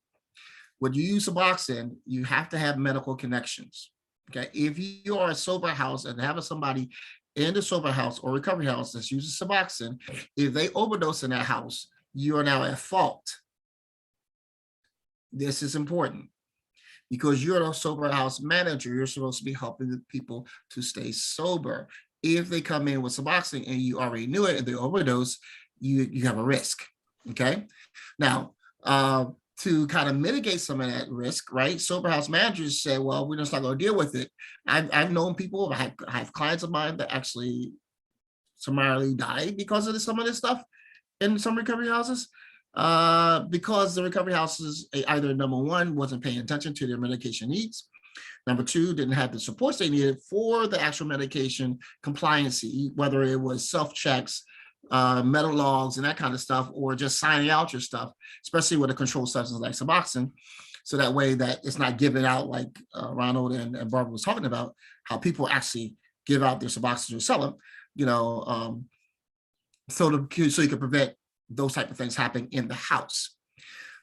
When you use Suboxone, you have to have medical connections. Okay, if you are a sober house and have somebody in the sober house or recovery house that's using Suboxone, if they overdose in that house, you are now at fault. This is important because you're a sober house manager. You're supposed to be helping the people to stay sober. If they come in with Suboxone and you already knew it and they overdose, you have a risk. Okay, now to kind of mitigate some of that risk, right? Sober house managers say, well, we're just not going to deal with it. I've known people, I have clients of mine that actually summarily died because of some of this stuff in some recovery houses, because the recovery houses, either number one, wasn't paying attention to their medication needs. Number two, didn't have the supports they needed for the actual medication compliancy, whether it was self-checks, medical logs and that kind of stuff, or just signing out your stuff, especially with a controlled substance like Suboxone. So that way that it's not given out like Ronald and Barbara was talking about, how people actually give out their Suboxone or sell them, so you can prevent those type of things happening in the house.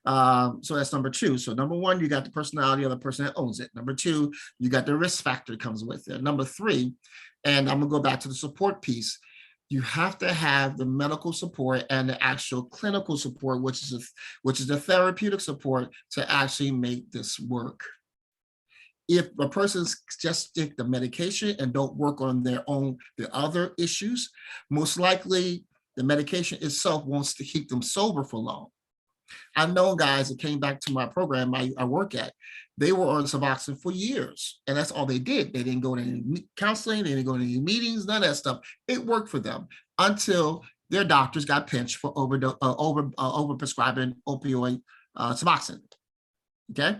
So that's number two. So number one, you got the personality of the person that owns it. Number two, you got the risk factor that comes with it. Number three, and I'm gonna go back to the support piece, you have to have the medical support and the actual clinical support, which is the therapeutic support to actually make this work. If a person's just take the medication and don't work on the other issues, most likely the medication itself wants to keep them sober for long. I've known guys that came back to my program I work at, they were on Suboxone for years, and that's all they did. They didn't go to any counseling, they didn't go to any meetings, none of that stuff. It worked for them until their doctors got pinched for over prescribing opioid Suboxone, okay,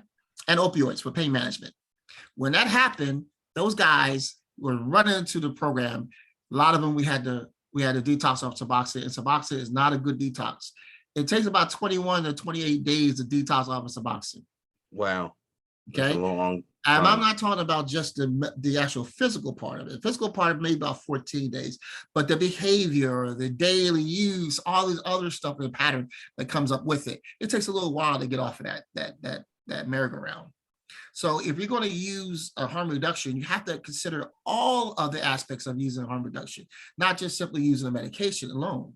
and opioids for pain management. When that happened, those guys were running into the program. A lot of them we had to detox off Suboxone, and Suboxone is not a good detox. It takes about 21 to 28 days to detox off of Suboxone. Wow. Okay. That's a long And time. I'm not talking about just the actual physical part of it. Physical part maybe about 14 days, but the behavior, the daily use, all this other stuff, the pattern that comes up with it, it takes a little while to get off of that merry-go-round. So if you're going to use a harm reduction, you have to consider all of the aspects of using harm reduction, not just simply using the medication alone.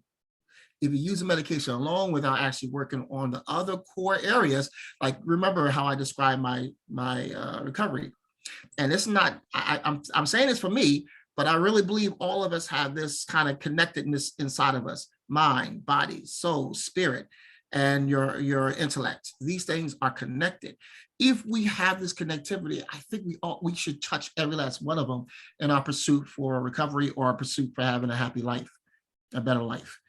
If you use the medication alone without actually working on the other core areas, like remember how I described my recovery, and it's not, I'm saying this for me, but I really believe all of us have this kind of connectedness inside of us: mind, body, soul, spirit, and your intellect. These things are connected. If we have this connectivity, I think we should touch every last one of them in our pursuit for recovery or our pursuit for having a happy life. a better life.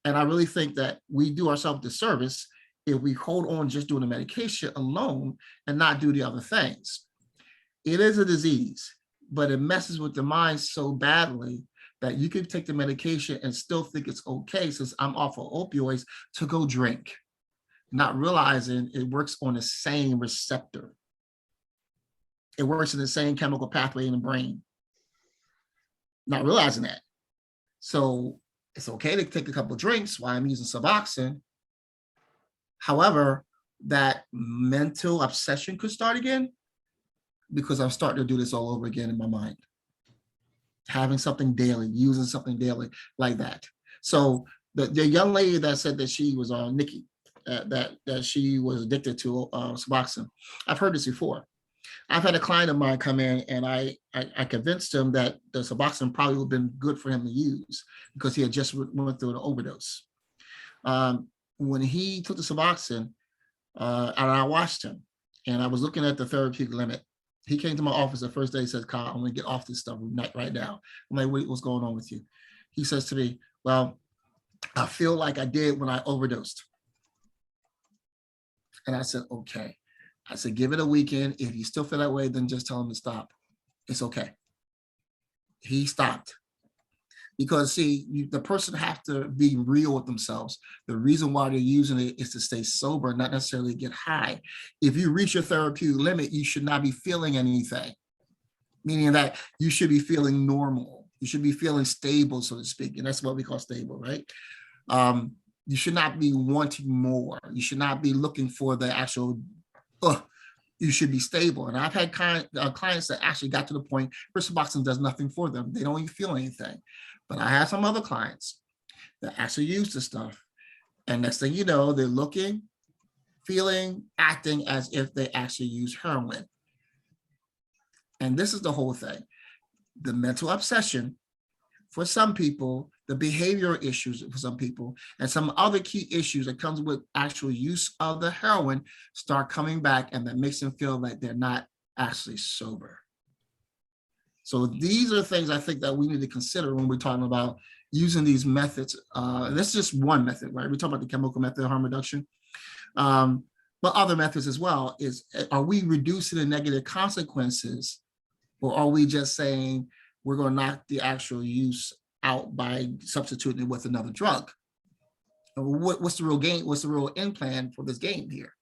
And I really think that we do ourselves a disservice if we hold on just doing the medication alone and not do the other things. It is a disease, but it messes with the mind so badly that you can take the medication and still think it's okay, since I'm off of opioids, to go drink, not realizing it works on the same receptor. It works in the same chemical pathway in the brain, not realizing that. So it's okay to take a couple of drinks while I'm using Suboxone. However, that mental obsession could start again because I'm starting to do this all over again in my mind. Having something daily, using something daily like that. So the young lady that said that she was on Nikki, that she was addicted to Suboxone, I've heard this before. I've had a client of mine come in and I convinced him that the Suboxone probably would have been good for him to use because he had just went through an overdose. When he took the Suboxone, and I watched him, and I was looking at the therapeutic limit. He came to my office the first day. He says, "Kyle, I'm going to get off this stuff right now." I'm like, "What's going on with you?" He says to me, "Well, I feel like I did when I overdosed." And I said, "Okay." I said, "Give it a weekend. If you still feel that way, then just tell him to stop. It's okay." He stopped. Because see, the person have to be real with themselves. The reason why they're using it is to stay sober, not necessarily get high. If you reach your therapeutic limit, you should not be feeling anything, meaning that you should be feeling normal. You should be feeling stable, so to speak. And that's what we call stable, right? You should not be wanting more. You should not be looking for the actual, you should be stable. And I've had clients that actually got to the point where Suboxone does nothing for them. They don't even feel anything. But I have some other clients that actually use the stuff. And next thing you know, they're looking, feeling, acting as if they actually use heroin. And this is the whole thing. The mental obsession for some people, the behavioral issues for some people, and some other key issues that comes with actual use of the heroin start coming back, and that makes them feel like they're not actually sober. So these are things I think that we need to consider when we're talking about using these methods. This is just one method, right? We talk about the chemical method, harm reduction, but other methods as well. Are we reducing the negative consequences, or are we just saying we're going to knock the actual use out by substituting it with another drug? What's the real game? What's the real end plan for this game here?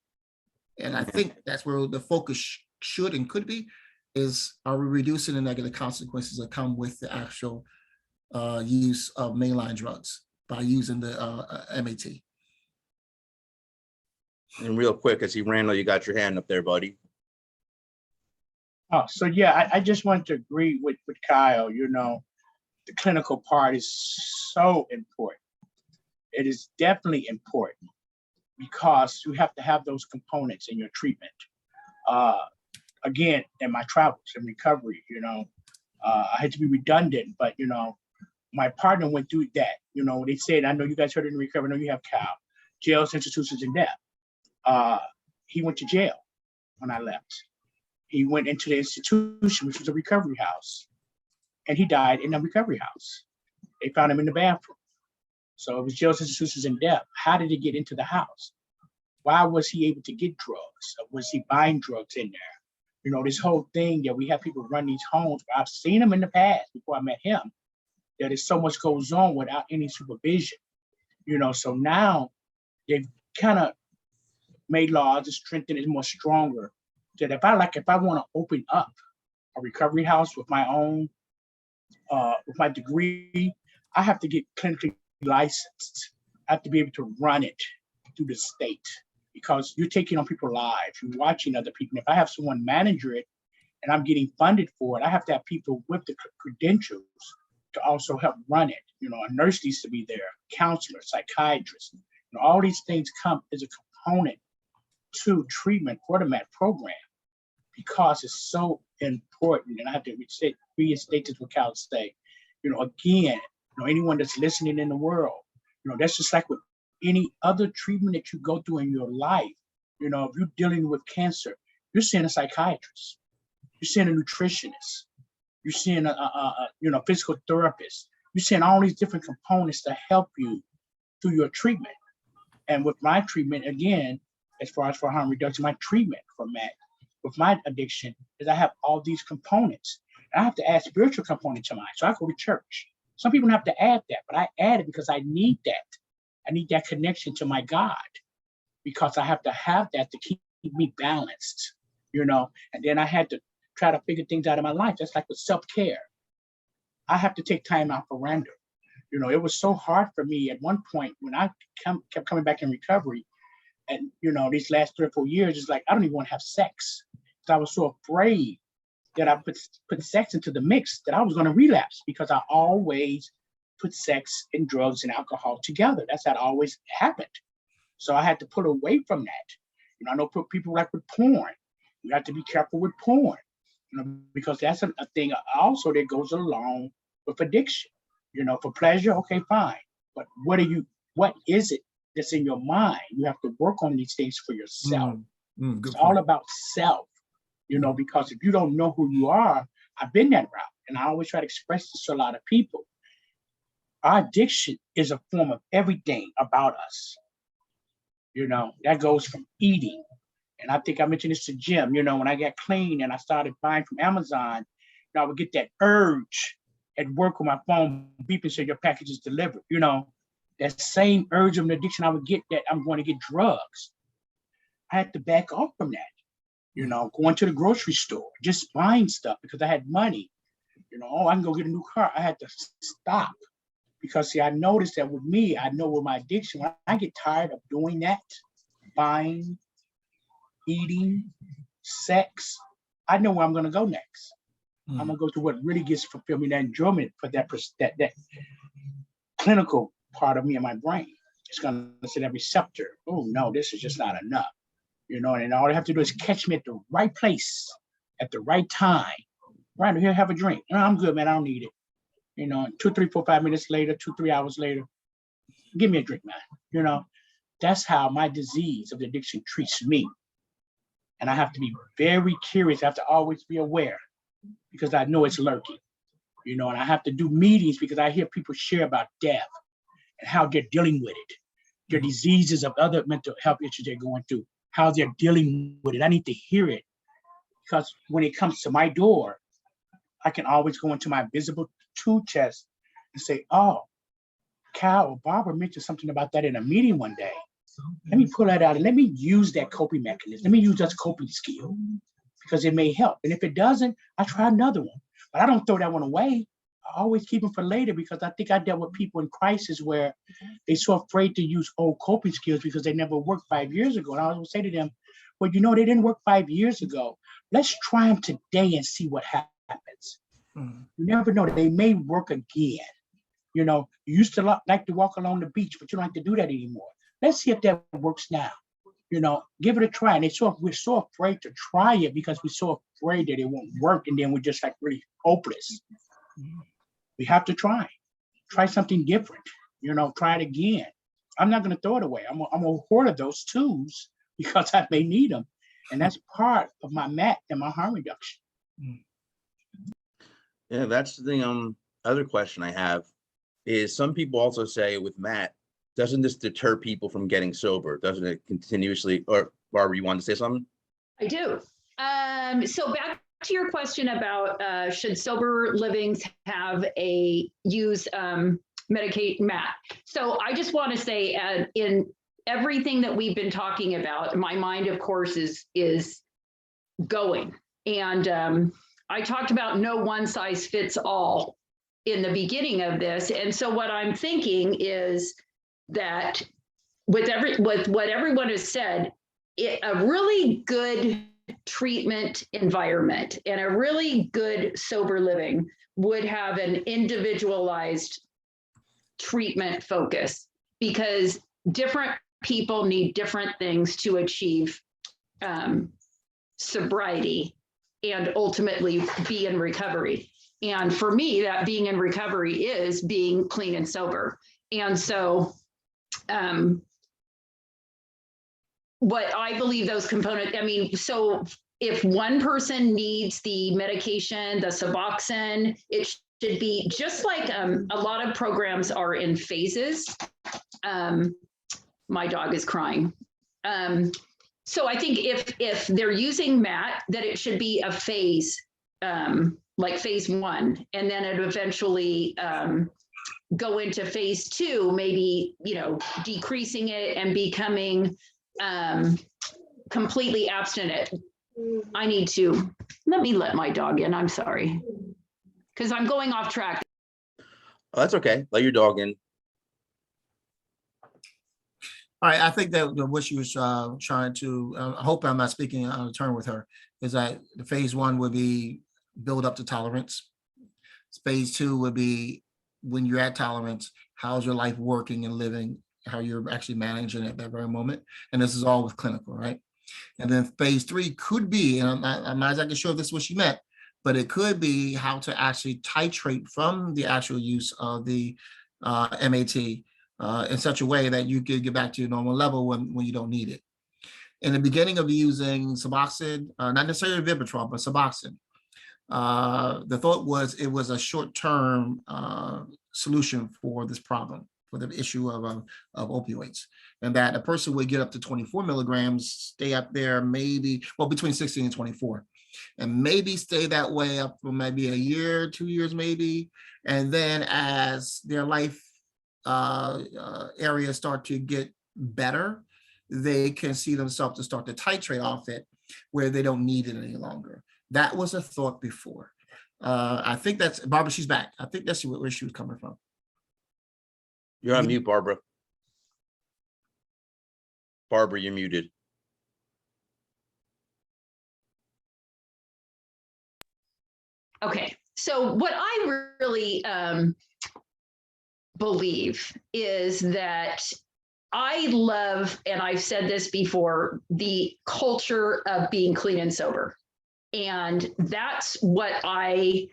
And I think that's where the focus should and could be. Is, are we reducing the negative consequences that come with the actual use of mainline drugs by using the MAT? And real quick, I see Randall, you got your hand up there, buddy. Oh, so yeah, I just want to agree with Kyle. You know, the clinical part is so important. It is definitely important because you have to have those components in your treatment. Again, in my travels and recovery, you know, I had to be redundant, but, you know, my partner went through that. You know, they said, I know you guys heard it in recovery, I know you have Cal, jails, institutions, and death. He went to jail when I left. He went into the institution, which was a recovery house, and he died in a recovery house. They found him in the bathroom. So it was jails, institutions, and death. How did he get into the house? Why was he able to get drugs? Or was he buying drugs in there? You know, this whole thing that we have people run these homes, but I've seen them in the past before I met him, that is so much goes on without any supervision. You know, so now they've kind of made laws to strengthen it more stronger. That if I want to open up a recovery house with my own, with my degree, I have to get clinically licensed. I have to be able to run it through the state. Because you're taking on people's lives, you're watching other people. And if I have someone manage it and I'm getting funded for it, I have to have people with the credentials to also help run it. You know, a nurse needs to be there, counselor, psychiatrist. You know, all these things come as a component to treatment for the MAT program because it's so important. And I have to reinstate this what Cal say. You know, again, you know, anyone that's listening in the world, you know, that's just like with any other treatment that you go through in your life. You know, if you're dealing with cancer, you're seeing a psychiatrist, you're seeing a nutritionist, you're seeing a physical therapist, you're seeing all these different components to help you through your treatment. And with my treatment, again, as far as for harm reduction, my treatment for MAT with my addiction is I have all these components. And I have to add spiritual component to mine. So I go to church. Some people don't have to add that, but I add it because I need that. I need that connection to my God because I have to have that to keep me balanced, you know. And then I had to try to figure things out in my life. That's like with self-care. I have to take time out for random. You know, it was so hard for me at one point when I kept coming back in recovery. And, you know, these last 3 or 4 years, it's like, I don't even want to have sex. Because I was so afraid that I put sex into the mix that I was going to relapse because I always put sex and drugs and alcohol together. That's how it always happened. So I had to pull away from that. You know, I know people like with porn. You have to be careful with porn, you know, because that's a thing also that goes along with addiction. You know, for pleasure, okay, fine. But what is it that's in your mind? You have to work on these things for yourself. It's all about self, you know, because if you don't know who you are, I've been that route. And I always try to express this to a lot of people. Our addiction is a form of everything about us. You know, that goes from eating. And I think I mentioned this to Jim, you know, when I got clean and I started buying from Amazon, you know, I would get that urge at work with my phone beeping so your package is delivered. You know, that same urge of an addiction I would get that I'm going to get drugs. I had to back off from that. You know, going to the grocery store, just buying stuff because I had money. You know, oh, I can go get a new car. I had to stop because, see, I noticed that with me, I know with my addiction, when I get tired of doing that, buying, eating, sex, I know where I'm going to go next. I'm going to go to what really gives fulfillment and enjoyment for that clinical part of me and my brain. It's going to say that receptor, oh, no, this is just not enough. You know, and all I have to do is catch me at the right place at the right time. Right here, have a drink. No, I'm good, man. I don't need it. You know, 2, 3, 4, 5 minutes later, 2, 3 hours later, give me a drink, man. You know, that's how my disease of the addiction treats me. And I have to be very curious. I have to always be aware because I know it's lurking. You know, and I have to do meetings because I hear people share about death and how they're dealing with it, their diseases of other mental health issues they're going through, how they're dealing with it. I need to hear it because when it comes to my door, I can always go into my visible tool chest and say, oh, Cal or Barbara mentioned something about that in a meeting one day. Let me pull that out and let me use that coping mechanism. Let me use that coping skill because it may help. And if it doesn't, I try another one. But I don't throw that one away. I always keep them for later because I think I dealt with people in crisis where they're so afraid to use old coping skills because they never worked 5 years ago. And I always say to them, well, you know, they didn't work 5 years ago. Let's try them today and see what happens. You never know, they may work again. You know, you used to like to walk along the beach, but you don't like to do that anymore. Let's see if that works now. You know, give it a try. And we're so afraid to try it because we're so afraid that it won't work. And then we're just like really hopeless. We have to try something different, you know, try it again. I'm not going to throw it away. I'm going to hoard those tools because I may need them. And that's part of my MAT and my harm reduction. Yeah, that's the other question I have is some people also say with MAT, doesn't this deter people from getting sober? Doesn't it continuously, or Barbara, you wanted to say something? I do. So back to your question about should sober livings have use medicate MAT. So I just want to say in everything that we've been talking about, my mind, of course, is going. And I talked about no one size fits all in the beginning of this. And so what I'm thinking is that with what everyone has said, a really good treatment environment and a really good sober living would have an individualized treatment focus because different people need different things to achieve sobriety and ultimately be in recovery. And for me, that being in recovery is being clean and sober. And so what I believe those components, I mean, so if one person needs the medication, the Suboxone, it should be just like a lot of programs are in phases. My dog is crying. So I think if they're using MAT, that it should be a phase, like phase 1, and then it eventually go into phase 2, maybe, decreasing it and becoming completely abstinent. I need to, let my dog in, I'm sorry, because I'm going off track. Oh, that's okay. Let your dog in. All right, I think that what she was trying to, I hope I'm not speaking out of turn with her, is that the phase 1 would be build up to tolerance. Phase 2 would be when you're at tolerance, how's your life working and living, how you're actually managing it at that very moment. And this is all with clinical, right? And then phase 3 could be, and I'm not exactly sure if this is what she meant, but it could be how to actually titrate from the actual use of the MAT in such a way that you could get back to your normal level when you don't need it. In the beginning of using Suboxone, not necessarily Vivitrol, but Suboxone, the thought was it was a short-term solution for this problem, for the issue of opioids, and that a person would get up to 24 milligrams, stay up there maybe, well, between 16 and 24, and maybe stay that way up for maybe a year, 2 years maybe, and then as their life areas start to get better, they can see themselves to start to titrate off it where they don't need it any longer. That was a thought before. I think that's, Barbara, she's back. I think that's where she was coming from. You're on mute, Barbara. Barbara, you're muted. Okay, so what I really believe is that I love, and I've said this before, the culture of being clean and sober. And that's what I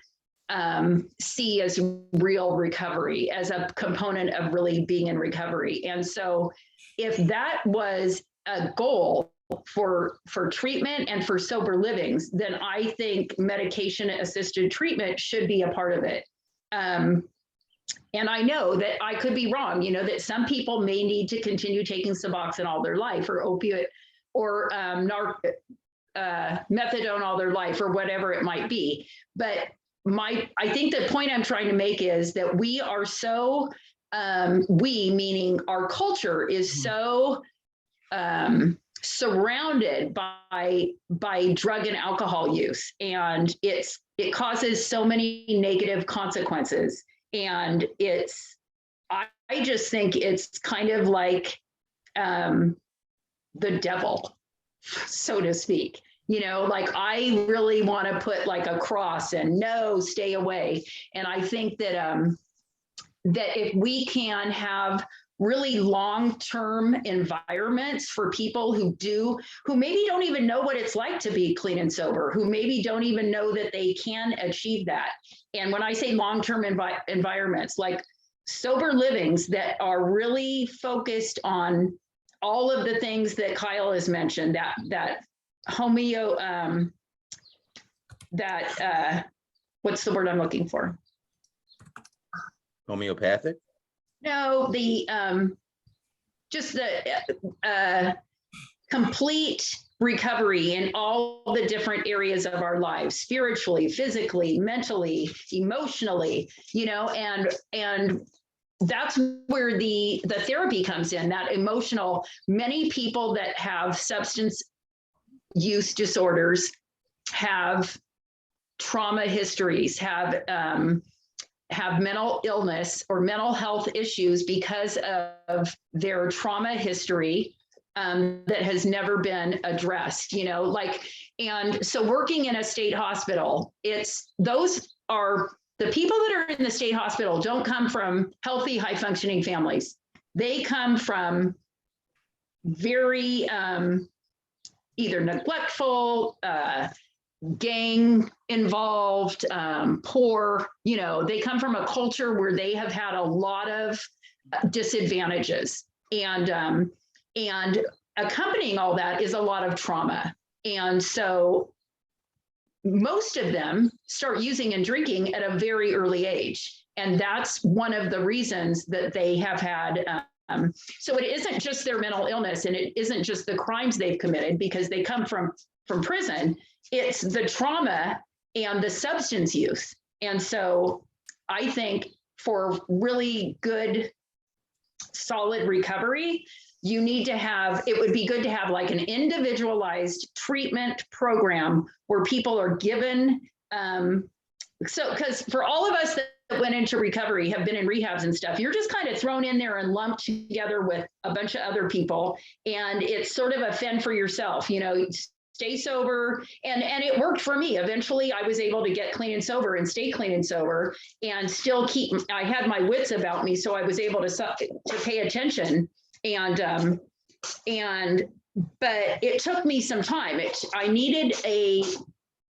see as real recovery, as a component of really being in recovery. And so if that was a goal for treatment and for sober livings, then I think medication assisted treatment should be a part of it. And I know that I could be wrong, that some people may need to continue taking Suboxone all their life, or opiate, or methadone all their life, or whatever it might be. But I think the point I'm trying to make is that we are so, we meaning our culture is so surrounded by drug and alcohol use, and it causes so many negative consequences. And I just think it's kind of like the devil, so to speak. Like I really want to put like a cross and no, stay away. And I think that that if we can have really long-term environments for people who maybe don't even know what it's like to be clean and sober, who maybe don't even know that they can achieve that. And when I say long-term environments, like sober livings that are really focused on all of the things that Kyle has mentioned, that what's the word I'm looking for? Homeopathic? No, just the complete recovery in all the different areas of our lives, spiritually, physically, mentally, emotionally, and that's where the therapy comes in, that emotional. Many people that have substance use disorders have trauma histories, have mental illness or mental health issues because of their trauma history that has never been addressed, and so working in a state hospital, those are the people that are in the state hospital don't come from healthy, high functioning families. They come from very either neglectful, gang involved, poor, they come from a culture where they have had a lot of disadvantages, and accompanying all that is a lot of trauma. And so most of them start using and drinking at a very early age. And that's one of the reasons that they have had, so it isn't just their mental illness, and it isn't just the crimes they've committed because they come from prison. It's the trauma and the substance use. And so I think for really good, solid recovery, you need to have, it would be good to have like an individualized treatment program where people are given, because for all of us that went into recovery, have been in rehabs and stuff, you're just kind of thrown in there and lumped together with a bunch of other people. And it's sort of a fend for yourself, stay sober. And it worked for me. Eventually I was able to get clean and sober and stay clean and sober and still I had my wits about me. So I was able to pay attention. But it took me some time. I needed a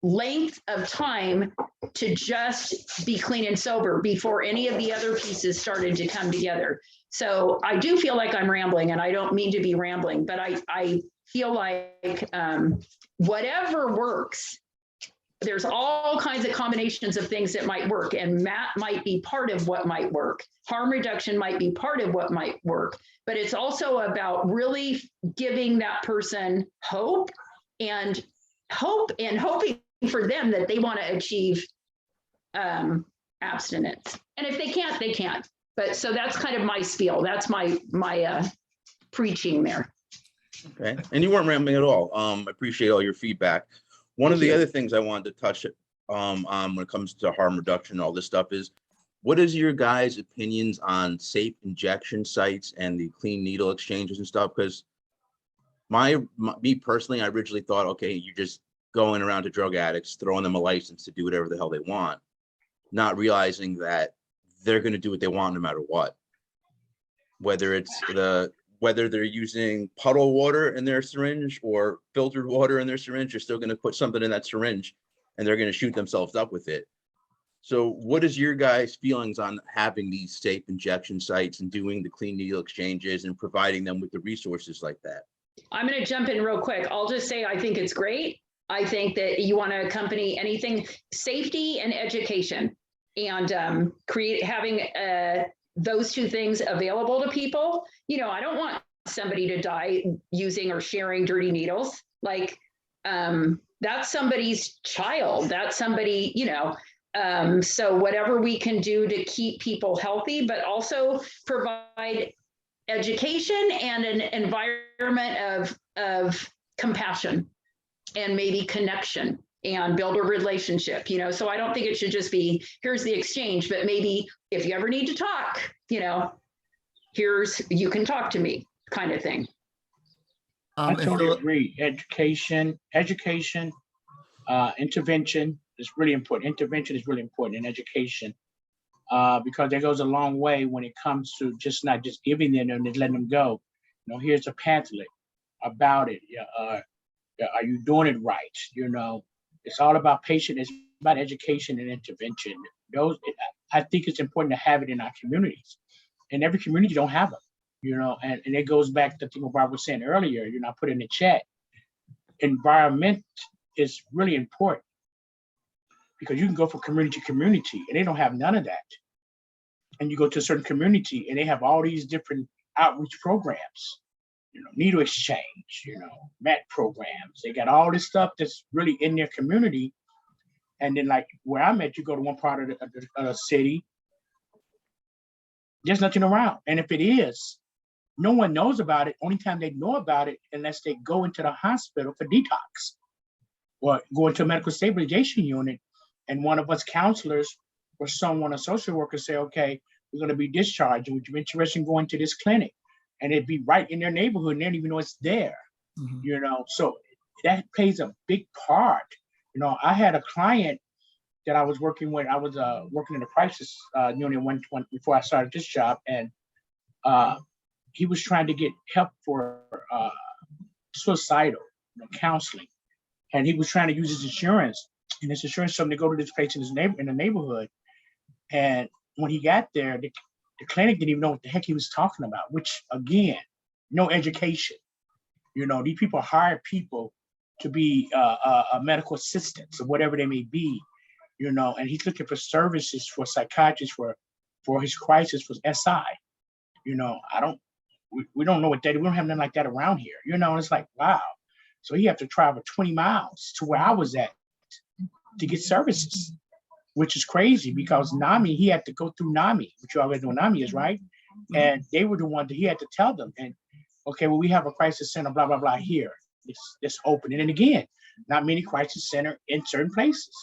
length of time to just be clean and sober before any of the other pieces started to come together. So I do feel like I'm rambling, and I don't mean to be rambling, but I feel like whatever works, there's all kinds of combinations of things that might work, and MAT might be part of what might work. Harm reduction might be part of what might work, but it's also about really giving that person hope and hoping for them that they want to achieve abstinence. And if they can't, they can't. But so that's kind of my spiel. That's my preaching there. Okay, and you weren't rambling at all. I appreciate all your feedback. One of the other things I wanted to touch on when it comes to harm reduction and all this stuff is, what is your guys' opinions on safe injection sites and the clean needle exchanges and stuff? Because me personally, I originally thought, okay, you're just going around to drug addicts, throwing them a license to do whatever the hell they want, not realizing that they're going to do what they want no matter what. Whether they're using puddle water in their syringe or filtered water in their syringe, they're still going to put something in that syringe and they're going to shoot themselves up with it. So what is your guys' feelings on having these safe injection sites and doing the clean needle exchanges and providing them with the resources like that? I'm going to jump in real quick. I'll just say I think it's great. I think that you want to accompany anything, safety and education, and having those two things available to people. I don't want somebody to die using or sharing dirty needles. Like that's somebody's child. That's somebody, so whatever we can do to keep people healthy, but also provide education and an environment of compassion and maybe connection and build a relationship, so I don't think it should just be, here's the exchange, but maybe if you ever need to talk, you can talk to me kind of thing. I totally agree. Education, intervention is really important. Intervention is really important in education because that goes a long way when it comes to not just giving them and letting them go. Here's a pamphlet about it. Are you doing it right? It's all about patient. It's about education and intervention. I think it's important to have it in our communities, and every community don't have them. And it goes back to what Barbara was saying earlier. I put in the chat. Environment is really important because you can go from community to community, and they don't have none of that. And you go to a certain community, and they have all these different outreach programs. Needle exchange, MAT programs. They got all this stuff that's really in their community. And then like where I'm at, you go to one part of the city, there's nothing around. And if it is, no one knows about it. Only time they know about it, unless they go into the hospital for detox or go into a medical stabilization unit. And one of us counselors or someone, a social worker say, okay, we're going to be discharged. Would you be interested in going to this clinic? And it'd be right in their neighborhood, and they don't even know it's there. So that plays a big part. I had a client that I was working with. I was working in the crisis unit before I started this job, and he was trying to get help for suicidal counseling, and he was trying to use his insurance, and his insurance told him to go to this place in the neighborhood. And when he got there, the clinic didn't even know what the heck he was talking about, which again, no education. These people hire people to be a medical assistant or whatever they may be, you know, and he's looking for services for psychiatrists for his crisis for SI. You know, we don't know what that, we don't have nothing like that around here, you know, and it's like, wow. So he have to travel 20 miles to where I was at to get services, which is crazy because NAMI, he had to go through NAMI, which you already know what NAMI is, right? And they were the one that he had to tell them, and okay, well, we have a crisis center, blah, blah, blah here. It's open. And then again, not many crisis center in certain places,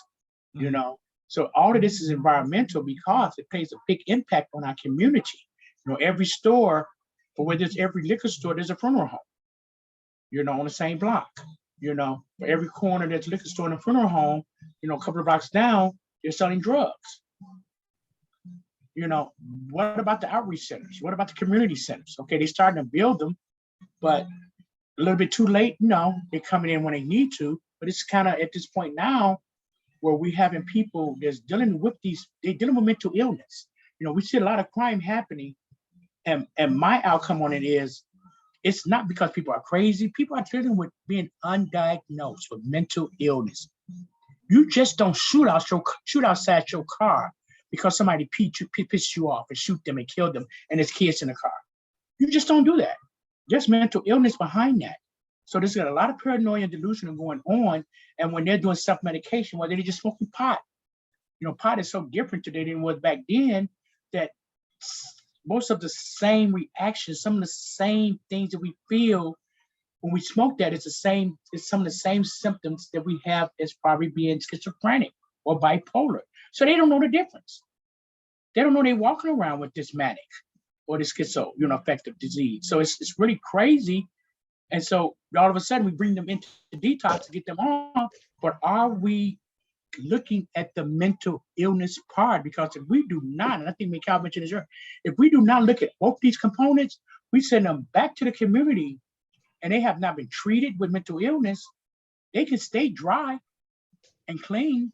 you know? So all of this is environmental because it plays a big impact on our community. You know, every store, for where there's every liquor store, there's a funeral home, you know, on the same block. You know, for every corner there's a liquor store and a funeral home, you know, a couple of blocks down, they're selling drugs. You know, what about the outreach centers? What about the community centers? Okay, they're starting to build them, but a little bit too late. You know, they're coming in when they need to, but it's kind of at this point now where we having people that's dealing with they're dealing with mental illness. You know, we see a lot of crime happening, and my outcome on it is, it's not because people are crazy. People are dealing with being undiagnosed with mental illness. You just don't shoot outside your car because somebody pissed you off and shoot them and kill them and there's kids in the car. You just don't do that. There's mental illness behind that. So there's got a lot of paranoia and delusion going on. And when they're doing self-medication, well, they're just smoking pot. You know, pot is so different today than it was back then that most of the same reactions, some of the same things that we feel when we smoke that, it's some of the same symptoms that we have as probably being schizophrenic or bipolar. So they don't know the difference. They don't know they're walking around with this manic or this schizo, you know, affective disease. So it's really crazy. And so all of a sudden we bring them into the detox to get them off, but are we looking at the mental illness part? Because if we do not, and I think Mikhail mentioned this earlier, if we do not look at both these components, we send them back to the community and they have not been treated with mental illness, they can stay dry and clean,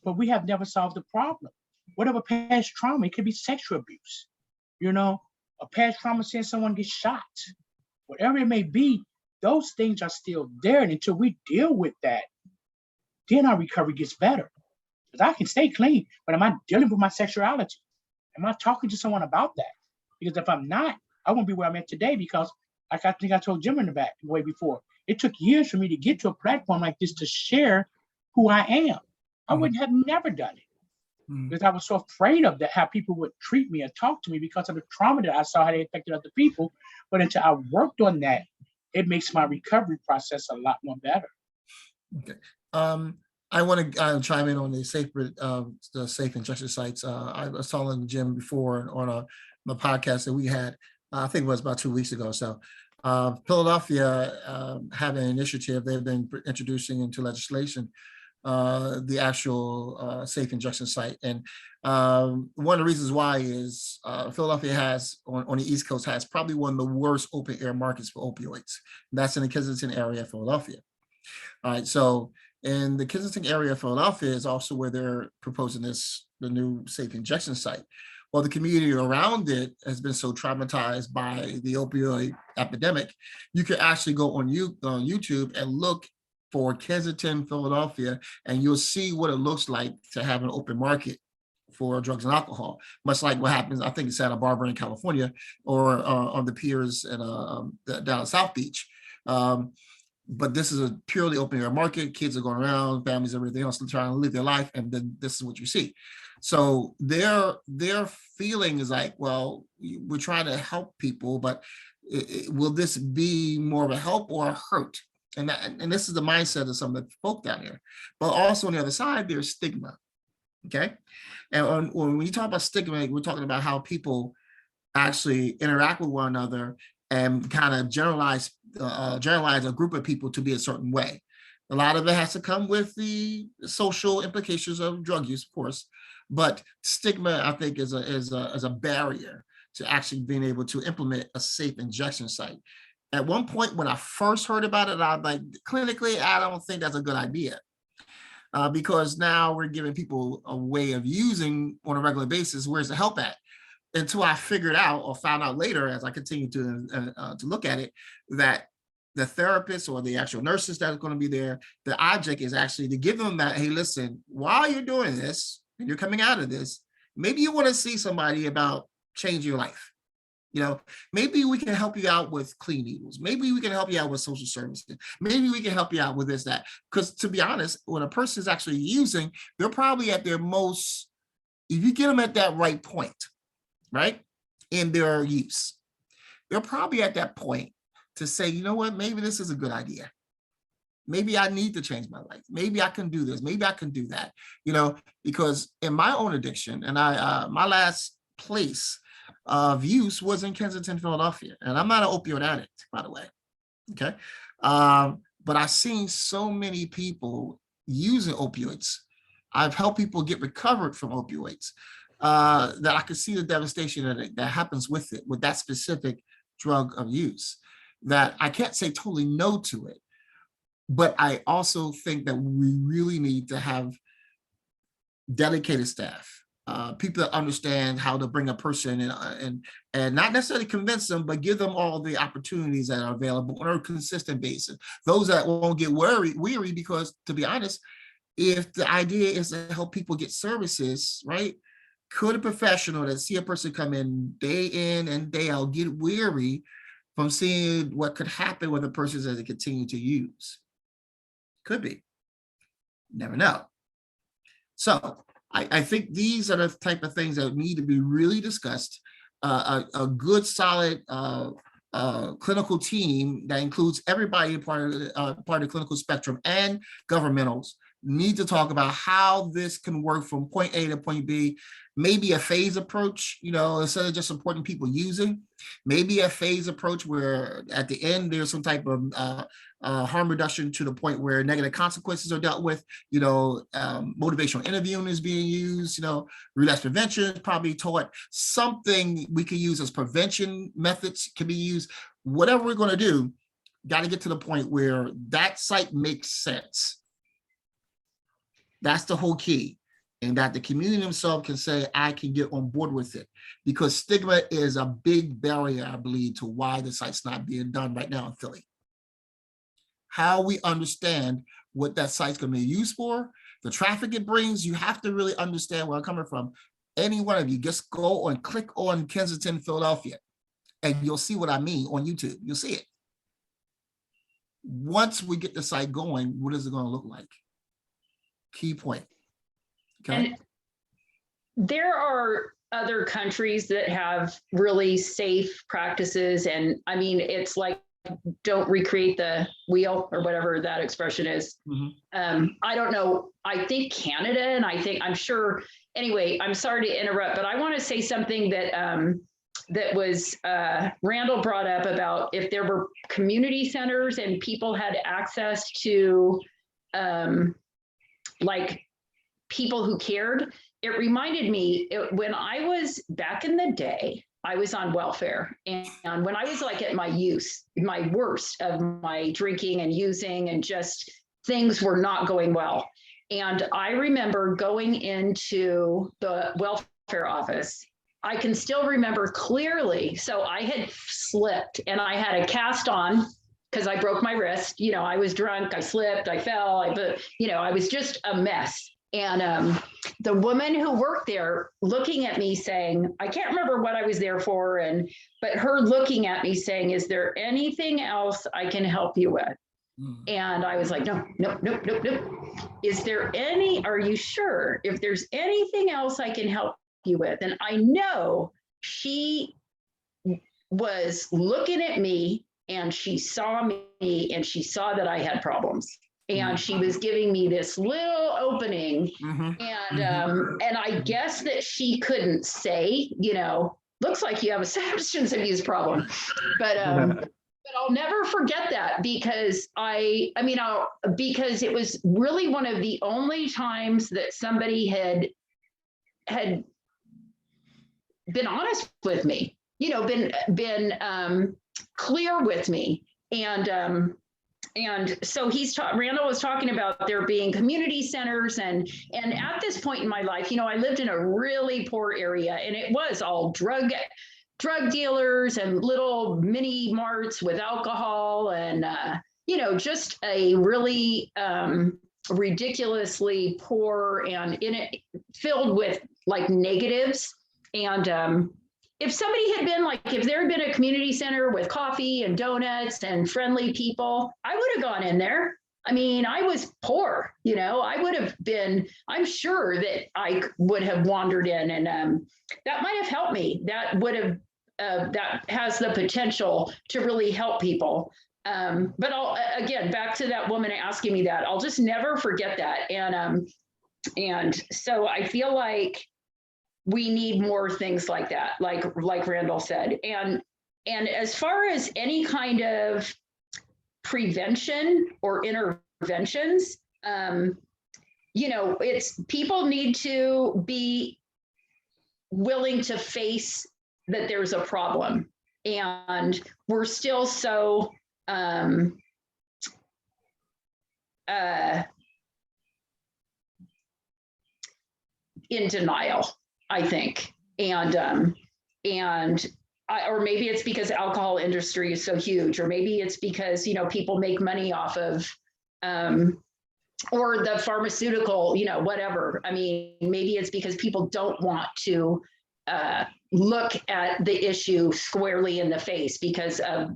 but we have never solved the problem. Whatever past trauma, it could be sexual abuse, you know, a past trauma saying someone gets shot, whatever it may be, those things are still there. And until we deal with that, then our recovery gets better. Because I can stay clean, but am I dealing with my sexuality? Am I talking to someone about that? Because if I'm not, I won't be where I'm at today because, like I think I told Jim in the back way before, it took years for me to get to a platform like this to share who I am. I would have never done it because I was so afraid of that, how people would treat me or talk to me because of the trauma that I saw, how they affected other people. But until I worked on that, it makes my recovery process a lot more better. Okay. I want to chime in on the safe injection sites. I was telling Jim before on the podcast that we had, I think it was about 2 weeks ago. So Philadelphia have an initiative. They've been introducing into legislation the actual safe injection site. And one of the reasons why is Philadelphia has, on the East Coast, has probably one of the worst open air markets for opioids. And that's in the Kensington area of Philadelphia. All right, so in the Kensington area of Philadelphia is also where they're proposing the new safe injection site. Well, the community around it has been so traumatized by the opioid epidemic, you could actually go on YouTube and look for Kensington, Philadelphia, and you'll see what it looks like to have an open market for drugs and alcohol, much like what happens, I think it's Santa Barbara in California, or on the piers in down South Beach. But this is a purely open air market. Kids are going around, families, everything else, trying to live their life, and then this is what you see. So their feeling is like, well, we're trying to help people, but will this be more of a help or a hurt? And this is the mindset of some of the folk down here. But also on the other side, there's stigma. Okay, and when we talk about stigma, we're talking about how people actually interact with one another and kind of generalize a group of people to be a certain way. A lot of it has to come with the social implications of drug use, of course, but stigma, I think, is a barrier to actually being able to implement a safe injection site. At one point, when I first heard about it, I was like, clinically, I don't think that's a good idea. Because now we're giving people a way of using on a regular basis. Where's the help at? Until I figured out or found out later, as I continue to look at it, that the therapists or the actual nurses that are going to be there, the object is actually to give them that, hey, listen, while you're doing this and you're coming out of this, maybe you want to see somebody about changing your life. You know, maybe we can help you out with clean needles. Maybe we can help you out with social services. Maybe we can help you out with this, that. Because to be honest, when a person is actually using, they're probably at their most, if you get them at that right point, right, in their use, they're probably at that point to say, you know what, maybe this is a good idea. Maybe I need to change my life. Maybe I can do this. Maybe I can do that. You know, because in my own addiction, and my last place of use was in Kensington, Philadelphia. And I'm not an opioid addict, by the way. Okay. But I've seen so many people using opioids. I've helped people get recovered from opioids that I could see the devastation that happens with it, with that specific drug of use, that I can't say totally no to it. But I also think that we really need to have dedicated staff, people that understand how to bring a person in and not necessarily convince them, but give them all the opportunities that are available on a consistent basis. Those that won't get weary, because to be honest, if the idea is to help people get services, right? Could a professional that see a person come in and day out get weary from seeing what could happen with a person as they continue to use? Could be. Never know. So I think these are the type of things that need to be really discussed. A good, solid clinical team that includes everybody part of the clinical spectrum and governmentals need to talk about how this can work from point A to point B. Maybe a phase approach, you know, instead of just supporting people using, maybe a phase approach where at the end there's some type of harm reduction to the point where negative consequences are dealt with. You know, motivational interviewing is being used. You know, relapse prevention is probably taught. Something we can use as prevention methods can be used. Whatever we're going to do, got to get to the point where that site makes sense. That's the whole key. And that the community themselves can say, I can get on board with it. Because stigma is a big barrier, I believe, to why the site's not being done right now in Philly. How we understand what that site's going to be used for, the traffic it brings, you have to really understand where I'm coming from. Any one of you, just go and click on Kensington, Philadelphia, and you'll see what I mean on YouTube. You'll see it. Once we get the site going, what is it going to look like? Key point. Okay. And there are other countries that have really safe practices. And I mean, it's like, don't recreate the wheel or whatever that expression is. Mm-hmm. I don't know. I think Canada, and I'm sure, anyway, I'm sorry to interrupt, but I want to say something that that was Randall brought up about if there were community centers and people had access to like people who cared. It reminded me when I was back in the day, I was on welfare. And when I was like at my worst of my drinking and using, and just things were not going well. And I remember going into the welfare office. I can still remember clearly. So I had slipped and I had a cast on because I broke my wrist. You know, I was drunk, I slipped, I fell, I was just a mess. And the woman who worked there looking at me saying, I can't remember what I was there for, but her looking at me saying, is there anything else I can help you with? And I was like, no. Is there are you sure? If there's anything else I can help you with? And I know she was looking at me and she saw me and she saw that I had problems. And she was giving me this little opening, and I guess that she couldn't say, looks like you have a substance abuse problem, but I'll never forget that because because it was really one of the only times that somebody had been honest with me, been clear with me, and so Randall was talking about there being community centers, and at this point in my life, I lived in a really poor area, and it was all drug drug dealers and little mini marts with alcohol and, just a really ridiculously poor and filled with like negatives. And if somebody had been like, if there had been a community center with coffee and donuts and friendly people, I would have gone in there. I mean, I was poor, I would have been, I'm sure that I would have wandered in, and that might have helped me. That would have, that has the potential to really help people. But again, back to that woman asking me that, I'll just never forget that. And so I feel like we need more things like that, like Randall said. And as far as any kind of prevention or interventions, it's people need to be willing to face that there's a problem, and we're still so in denial, I think. Or maybe it's because the alcohol industry is so huge, or maybe it's because, people make money off of, or the pharmaceutical, whatever. I mean, maybe it's because people don't want to look at the issue squarely in the face because of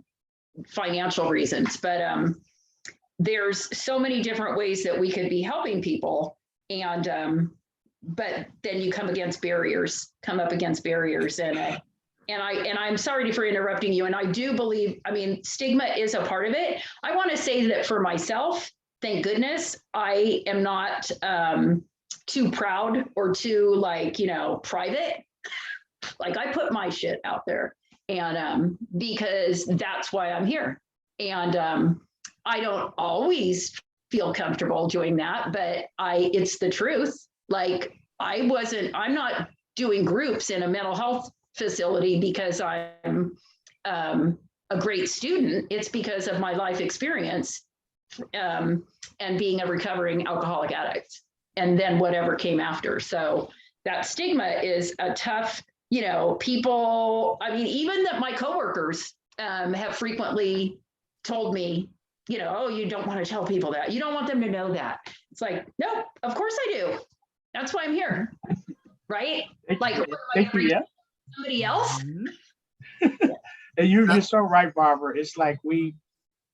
financial reasons. But there's so many different ways that we could be helping people. And but then you come up against barriers, and I'm sorry for interrupting you. And I do believe, stigma is a part of it. I want to say that for myself, thank goodness, I am not too proud or too private. Like, I put my shit out there, and because that's why I'm here. And I don't always feel comfortable doing that, but it's the truth. Like, I'm not doing groups in a mental health facility because I'm a great student. It's because of my life experience and being a recovering alcoholic addict, and then whatever came after. So that stigma is a tough, people, even that my coworkers have frequently told me, oh, you don't want to tell people that. You don't want them to know that. It's like, no, of course I do. That's why I'm here. Right? Like, somebody else. And you're so right, Barbara. It's like we're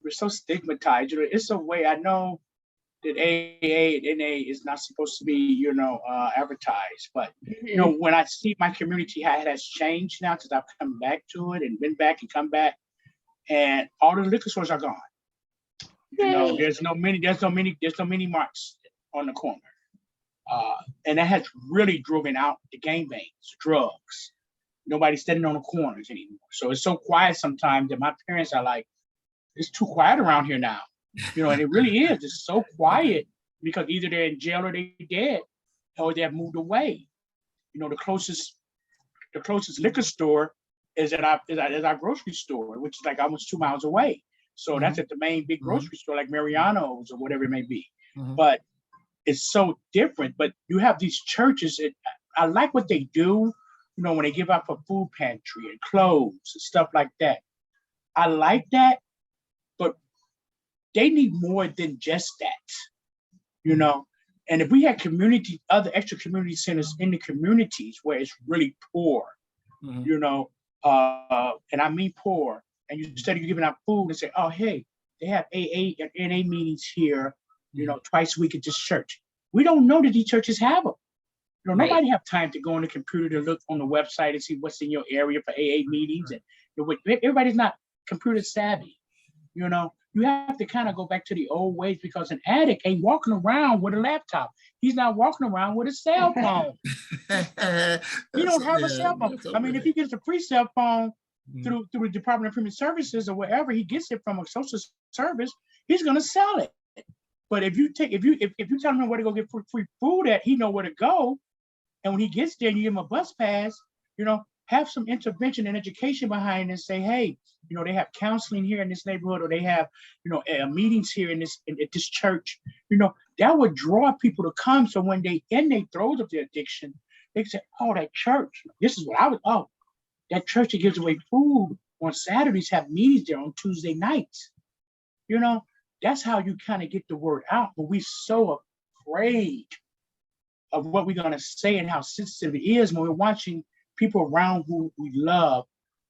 so stigmatized. It's a way. I know that AA and NA is not supposed to be, advertised, but when I see my community how it has changed now, since I've come back to it and been back and come back, and all the liquor stores are gone. There's no mini marks on the corner. And that has really driven out the gangbangs, drugs. Nobody's standing on the corners anymore. So it's so quiet sometimes that my parents are like, it's too quiet around here now. And it really is. It's so quiet because either they're in jail or they're dead, or they have moved away. The closest liquor store is at our grocery store, which is like almost 2 miles away. So that's at the main big grocery store, like Mariano's or whatever it may be. But it's so different. But you have these churches that I like what they do, when they give out for food pantry and clothes and stuff like that. I like that, but they need more than just that, And if we had other extra community centers in the communities where it's really poor, and I mean poor, and you instead of giving out food and say, oh, hey, they have AA and NA meetings here, twice a week at this church. We don't know that these churches have them. Nobody have time to go on the computer to look on the website and see what's in your area for AA meetings. And everybody's not computer savvy. You have to kind of go back to the old ways, because an addict ain't walking around with a laptop. He's not walking around with a cell phone. He don't have a cell phone. If he gets a free cell phone through the Department of Human Services or wherever he gets it from a social service, he's gonna sell it. But if you tell him where to go get free food at, he know where to go. And when he gets there, you give him a bus pass, have some intervention and education behind it and say, hey, they have counseling here in this neighborhood, or they have, meetings here at this church, that would draw people to come. So when they in their throes of their addiction, they say, oh, that church, this is what That church that gives away food on Saturdays have meetings there on Tuesday nights. You know, that's how you kind of get the word out. But we're so afraid of what we're going to say and how sensitive it is when we're watching people around who we love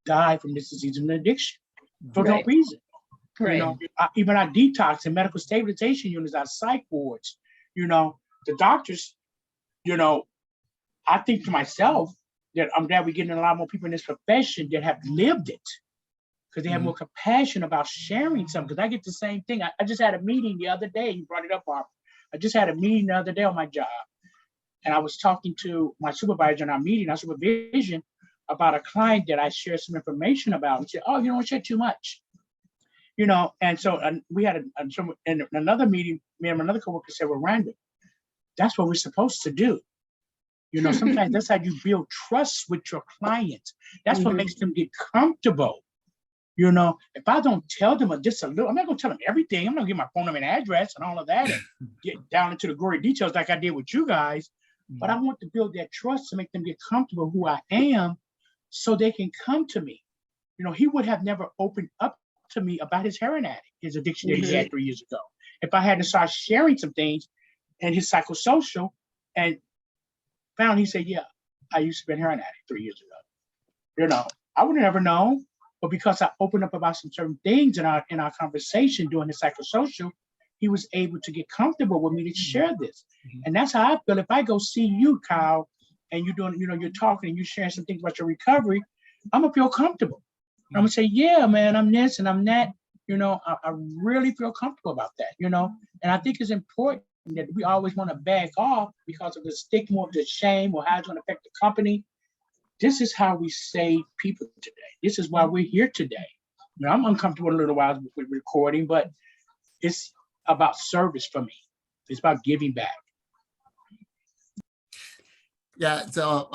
die from this disease and addiction for no Right. reason. Right. You know, even our detox and medical stabilization units, our psych wards, you know, the doctors, you know, I think to myself that I'm glad we're getting a lot more people in this profession that have lived it because they have more compassion about sharing something. Because I get the same thing. I just had a meeting the other day. You brought it up, Barbara. I just had a meeting the other day on my job. And I was talking to my supervisor in our meeting, our supervision, about a client that I shared some information about. And said, "Oh, you don't share too much." You know, and so we had in another meeting, me and another coworker said, "Well, Randall, that's what we're supposed to do." You know, sometimes that's how you build trust with your clients. That's what makes them get comfortable. You know, if I don't tell them just a little, I'm not going to tell them everything. I'm not going to give my phone number and address and all of that and get down into the gory details like I did with you guys. But I want to build that trust to make them get comfortable who I am so they can come to me. You know, he would have never opened up to me about his heroin addict, his addiction that he had 3 years ago. If I had to start sharing some things and his psychosocial and found, he said, "Yeah, I used to be a heroin addict 3 years ago." You know, I would have never known, but because I opened up about some certain things in our conversation during the psychosocial, he was able to get comfortable with me to share this. And that's how I feel. If I go see you, Kyle, and you're doing, you know, you're talking and you're sharing some things about your recovery, I'm gonna feel comfortable. I'm gonna say, "Yeah, man, I'm this and I'm that." You know, I really feel comfortable about that, you know, and I think it's important that we always want to back off because of the stigma of the shame or how it's going to affect the company. This is how we save people today. This is why we're here today. You know, I'm uncomfortable a little while with recording, but it's about service for me. It's about giving back. Yeah, so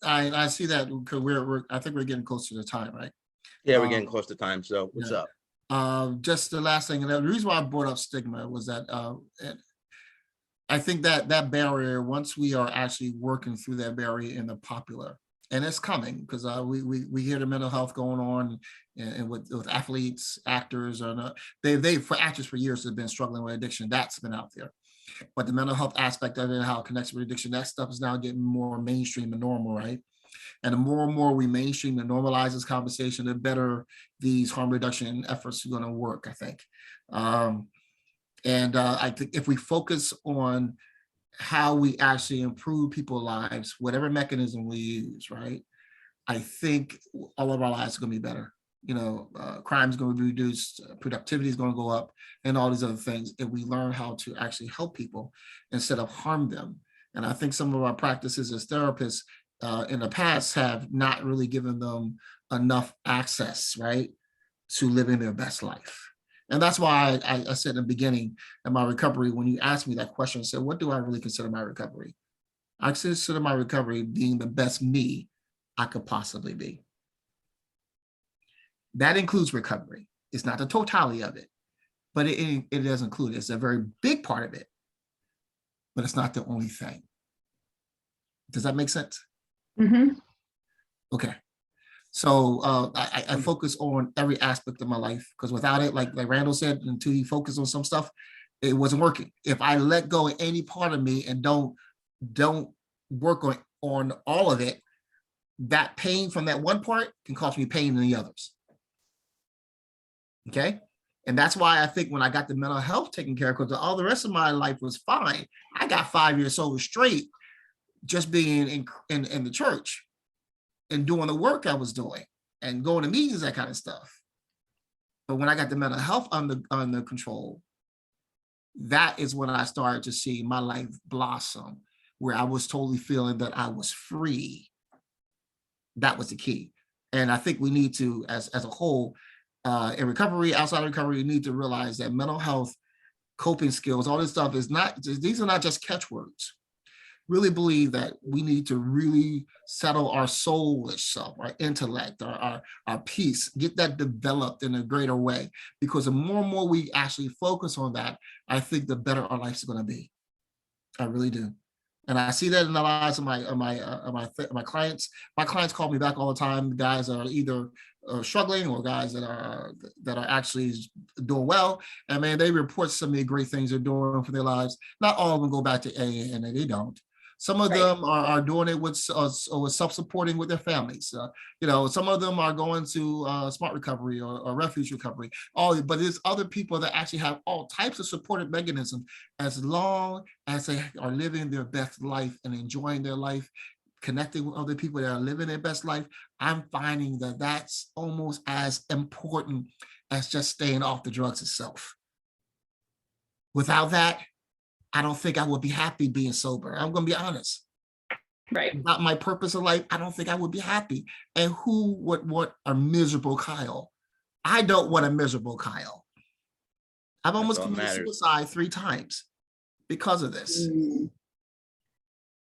I see that because I think we're getting close to the time, right? Yeah, we're getting close to time. So what's up? Just the last thing, and the reason why I brought up stigma was that I think that barrier, once we are actually working through that barrier in the popular, and it's coming because we hear the mental health going on and with athletes, actors, or they for actors for years have been struggling with addiction. That's been out there. But the mental health aspect of it and how it connects with addiction, that stuff is now getting more mainstream and normal, right? And the more and more we mainstream and normalize this conversation, the better these harm reduction efforts are going to work, I think. I think if we focus on how we actually improve people's lives, whatever mechanism we use, right? I think all of our lives are going to be better. You know, crime is going to be reduced, productivity is going to go up, and all these other things if we learn how to actually help people instead of harm them. And I think some of our practices as therapists in the past have not really given them enough access, right, to living their best life. And that's why I said in the beginning in my recovery, when you asked me that question, I said, what do I really consider my recovery? I consider my recovery being the best me I could possibly be. That includes recovery. It's not the totality of it, but it does include it. It's a very big part of it, but it's not the only thing. Does that make sense? Okay. So I focus on every aspect of my life because without it, like Randall said, until he focused on some stuff, it wasn't working. If I let go of any part of me and don't work on all of it, that pain from that one part can cause me pain in the others. Okay. And that's why I think when I got the mental health taken care of, because all the rest of my life was fine. I got 5 years sober straight, just being in the church and doing the work I was doing and going to meetings, that kind of stuff. But when I got the mental health under control, that is when I started to see my life blossom, where I was totally feeling that I was free. That was the key. And I think we need to, as a whole, in recovery, outside of recovery, we need to realize that mental health, coping skills, all this stuff is not, these are not just catchwords. Really believe that we need to really settle our soulish self, our intellect, our peace, get that developed in a greater way. Because the more and more we actually focus on that, I think the better our lives are going to be. I really do. And I see that in the lives of my clients. My clients call me back all the time. Guys that are either struggling or guys that are actually doing well. And man, they report some of the great things they're doing for their lives. Not all of them go back to AA, and they don't. Some of them are doing it with self-supporting with their families. Some of them are going to smart recovery or refuge recovery. But there's other people that actually have all types of supportive mechanisms as long as they are living their best life and enjoying their life, connecting with other people that are living their best life. I'm finding that that's almost as important as just staying off the drugs itself. Without that, I don't think I would be happy being sober. I'm going to be honest. Right. Without my purpose of life, I don't think I would be happy. And who would want a miserable Kyle? I don't want a miserable Kyle. I've almost committed suicide 3 times because of this.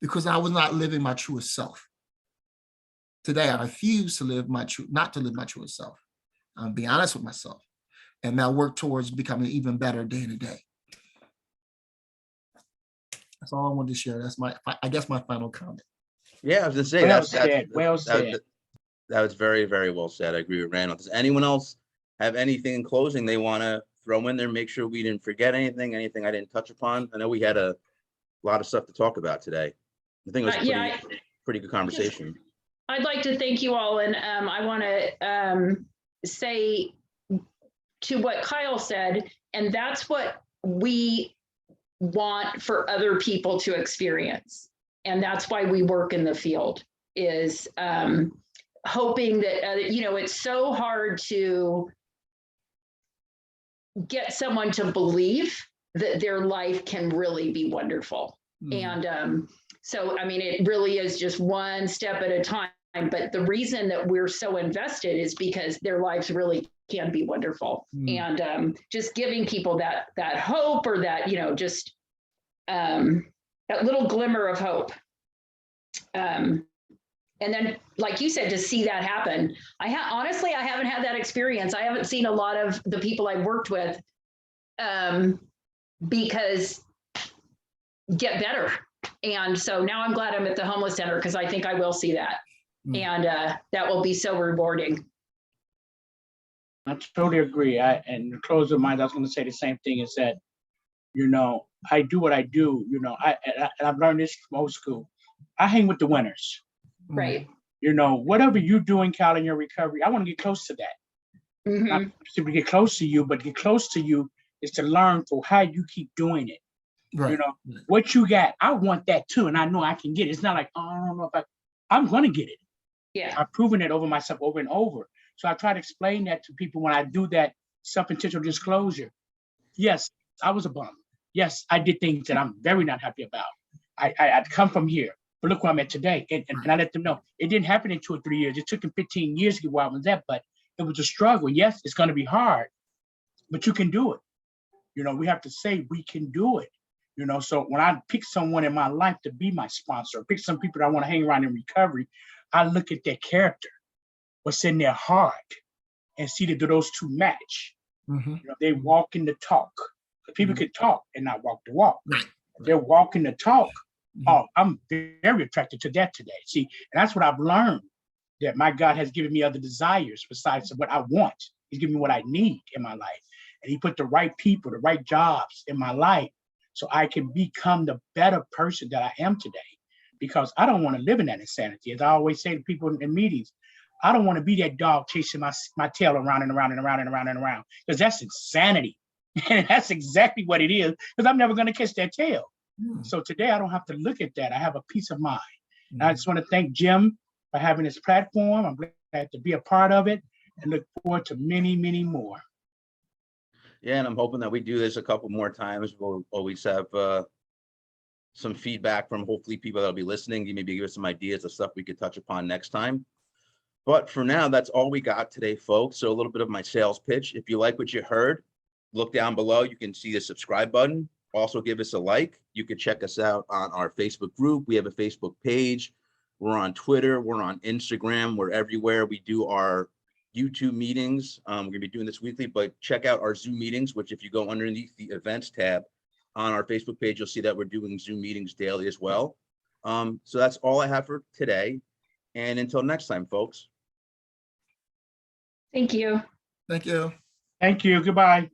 Because I was not living my truest self. Today, I refuse to live not to live my truest self. I'll be honest with myself. And now work towards becoming even better day to day. That's all I wanted to share. That's my final comment. Yeah, I was gonna say well said. That was very, very well said. I agree with Randall. Does anyone else have anything in closing they want to throw in there? Make sure we didn't forget anything I didn't touch upon. I know we had a lot of stuff to talk about today. I think it was pretty good conversation. I'd like to thank you all, and I want to say to what Kyle said, and that's what we want for other people to experience. And that's why we work in the field, is hoping that, it's so hard to get someone to believe that their life can really be wonderful. And so, it really is just one step at a time. But the reason that we're so invested is because their lives really can be wonderful. And just giving people that hope, or that, just that little glimmer of hope. And then, like you said, to see that happen. Honestly, I haven't had that experience. I haven't seen a lot of the people I've worked with because get better. And so now I'm glad I'm at the homeless center, because I think I will see that. And that will be so rewarding. I totally agree. And to close of mind, I was going to say the same thing, is that, I do what I do, I've learned this from old school. I hang with the winners. Right. Whatever you're doing, Kyle, in your recovery, I want to get close to that. Not to get close to you, but get close to you is to learn for how you keep doing it. Right. What you got, I want that too. And I know I can get it. It's not like, oh, I don't know if I'm going to get it. Yeah. I've proven it over myself over and over. So I try to explain that to people when I do that self-intentional disclosure. Yes, I was a bum. Yes, I did things that I'm very not happy about. I'd come from here, but look where I'm at today. And I let them know it didn't happen in 2 or 3 years. It took them 15 years to get where I was at, but it was a struggle. Yes, it's going to be hard, but you can do it. We have to say we can do it. So when I pick someone in my life to be my sponsor, pick some people that I want to hang around in recovery, I look at their character, what's in their heart, and see that those two match. They walk in the talk. People can talk and not walk the walk. They're walking the talk. Oh, I'm very attracted to that today. See, and that's what I've learned, that my God has given me other desires besides what I want. He's given me what I need in my life. And he put the right people, the right jobs in my life so I can become the better person that I am today. Because I don't want to live in that insanity. As I always say to people in meetings, I don't want to be that dog chasing my tail around and around and around and around and around, because that's insanity. And that's exactly what it is, because I'm never going to catch that tail. So today I don't have to look at that. I have a peace of mind. And I just want to thank Jim for having this platform. I'm glad to be a part of it and look forward to many, many more. Yeah, and I'm hoping that we do this a couple more times. We'll always have some feedback from hopefully people that'll be listening. You maybe give us some ideas of stuff we could touch upon next time. But for now, that's all we got today, folks. So a little bit of my sales pitch. If you like what you heard, look down below. You can see the subscribe button. Also give us a like. You can check us out on our Facebook group. We have a Facebook page. We're on Twitter. We're on Instagram. We're everywhere. We do our YouTube meetings. We're going to be doing this weekly, but check out our Zoom meetings, which if you go underneath the events tab, on our Facebook page, you'll see that we're doing Zoom meetings daily as well. So that's all I have for today. And until next time, folks. Thank you. Thank you. Thank you. Goodbye.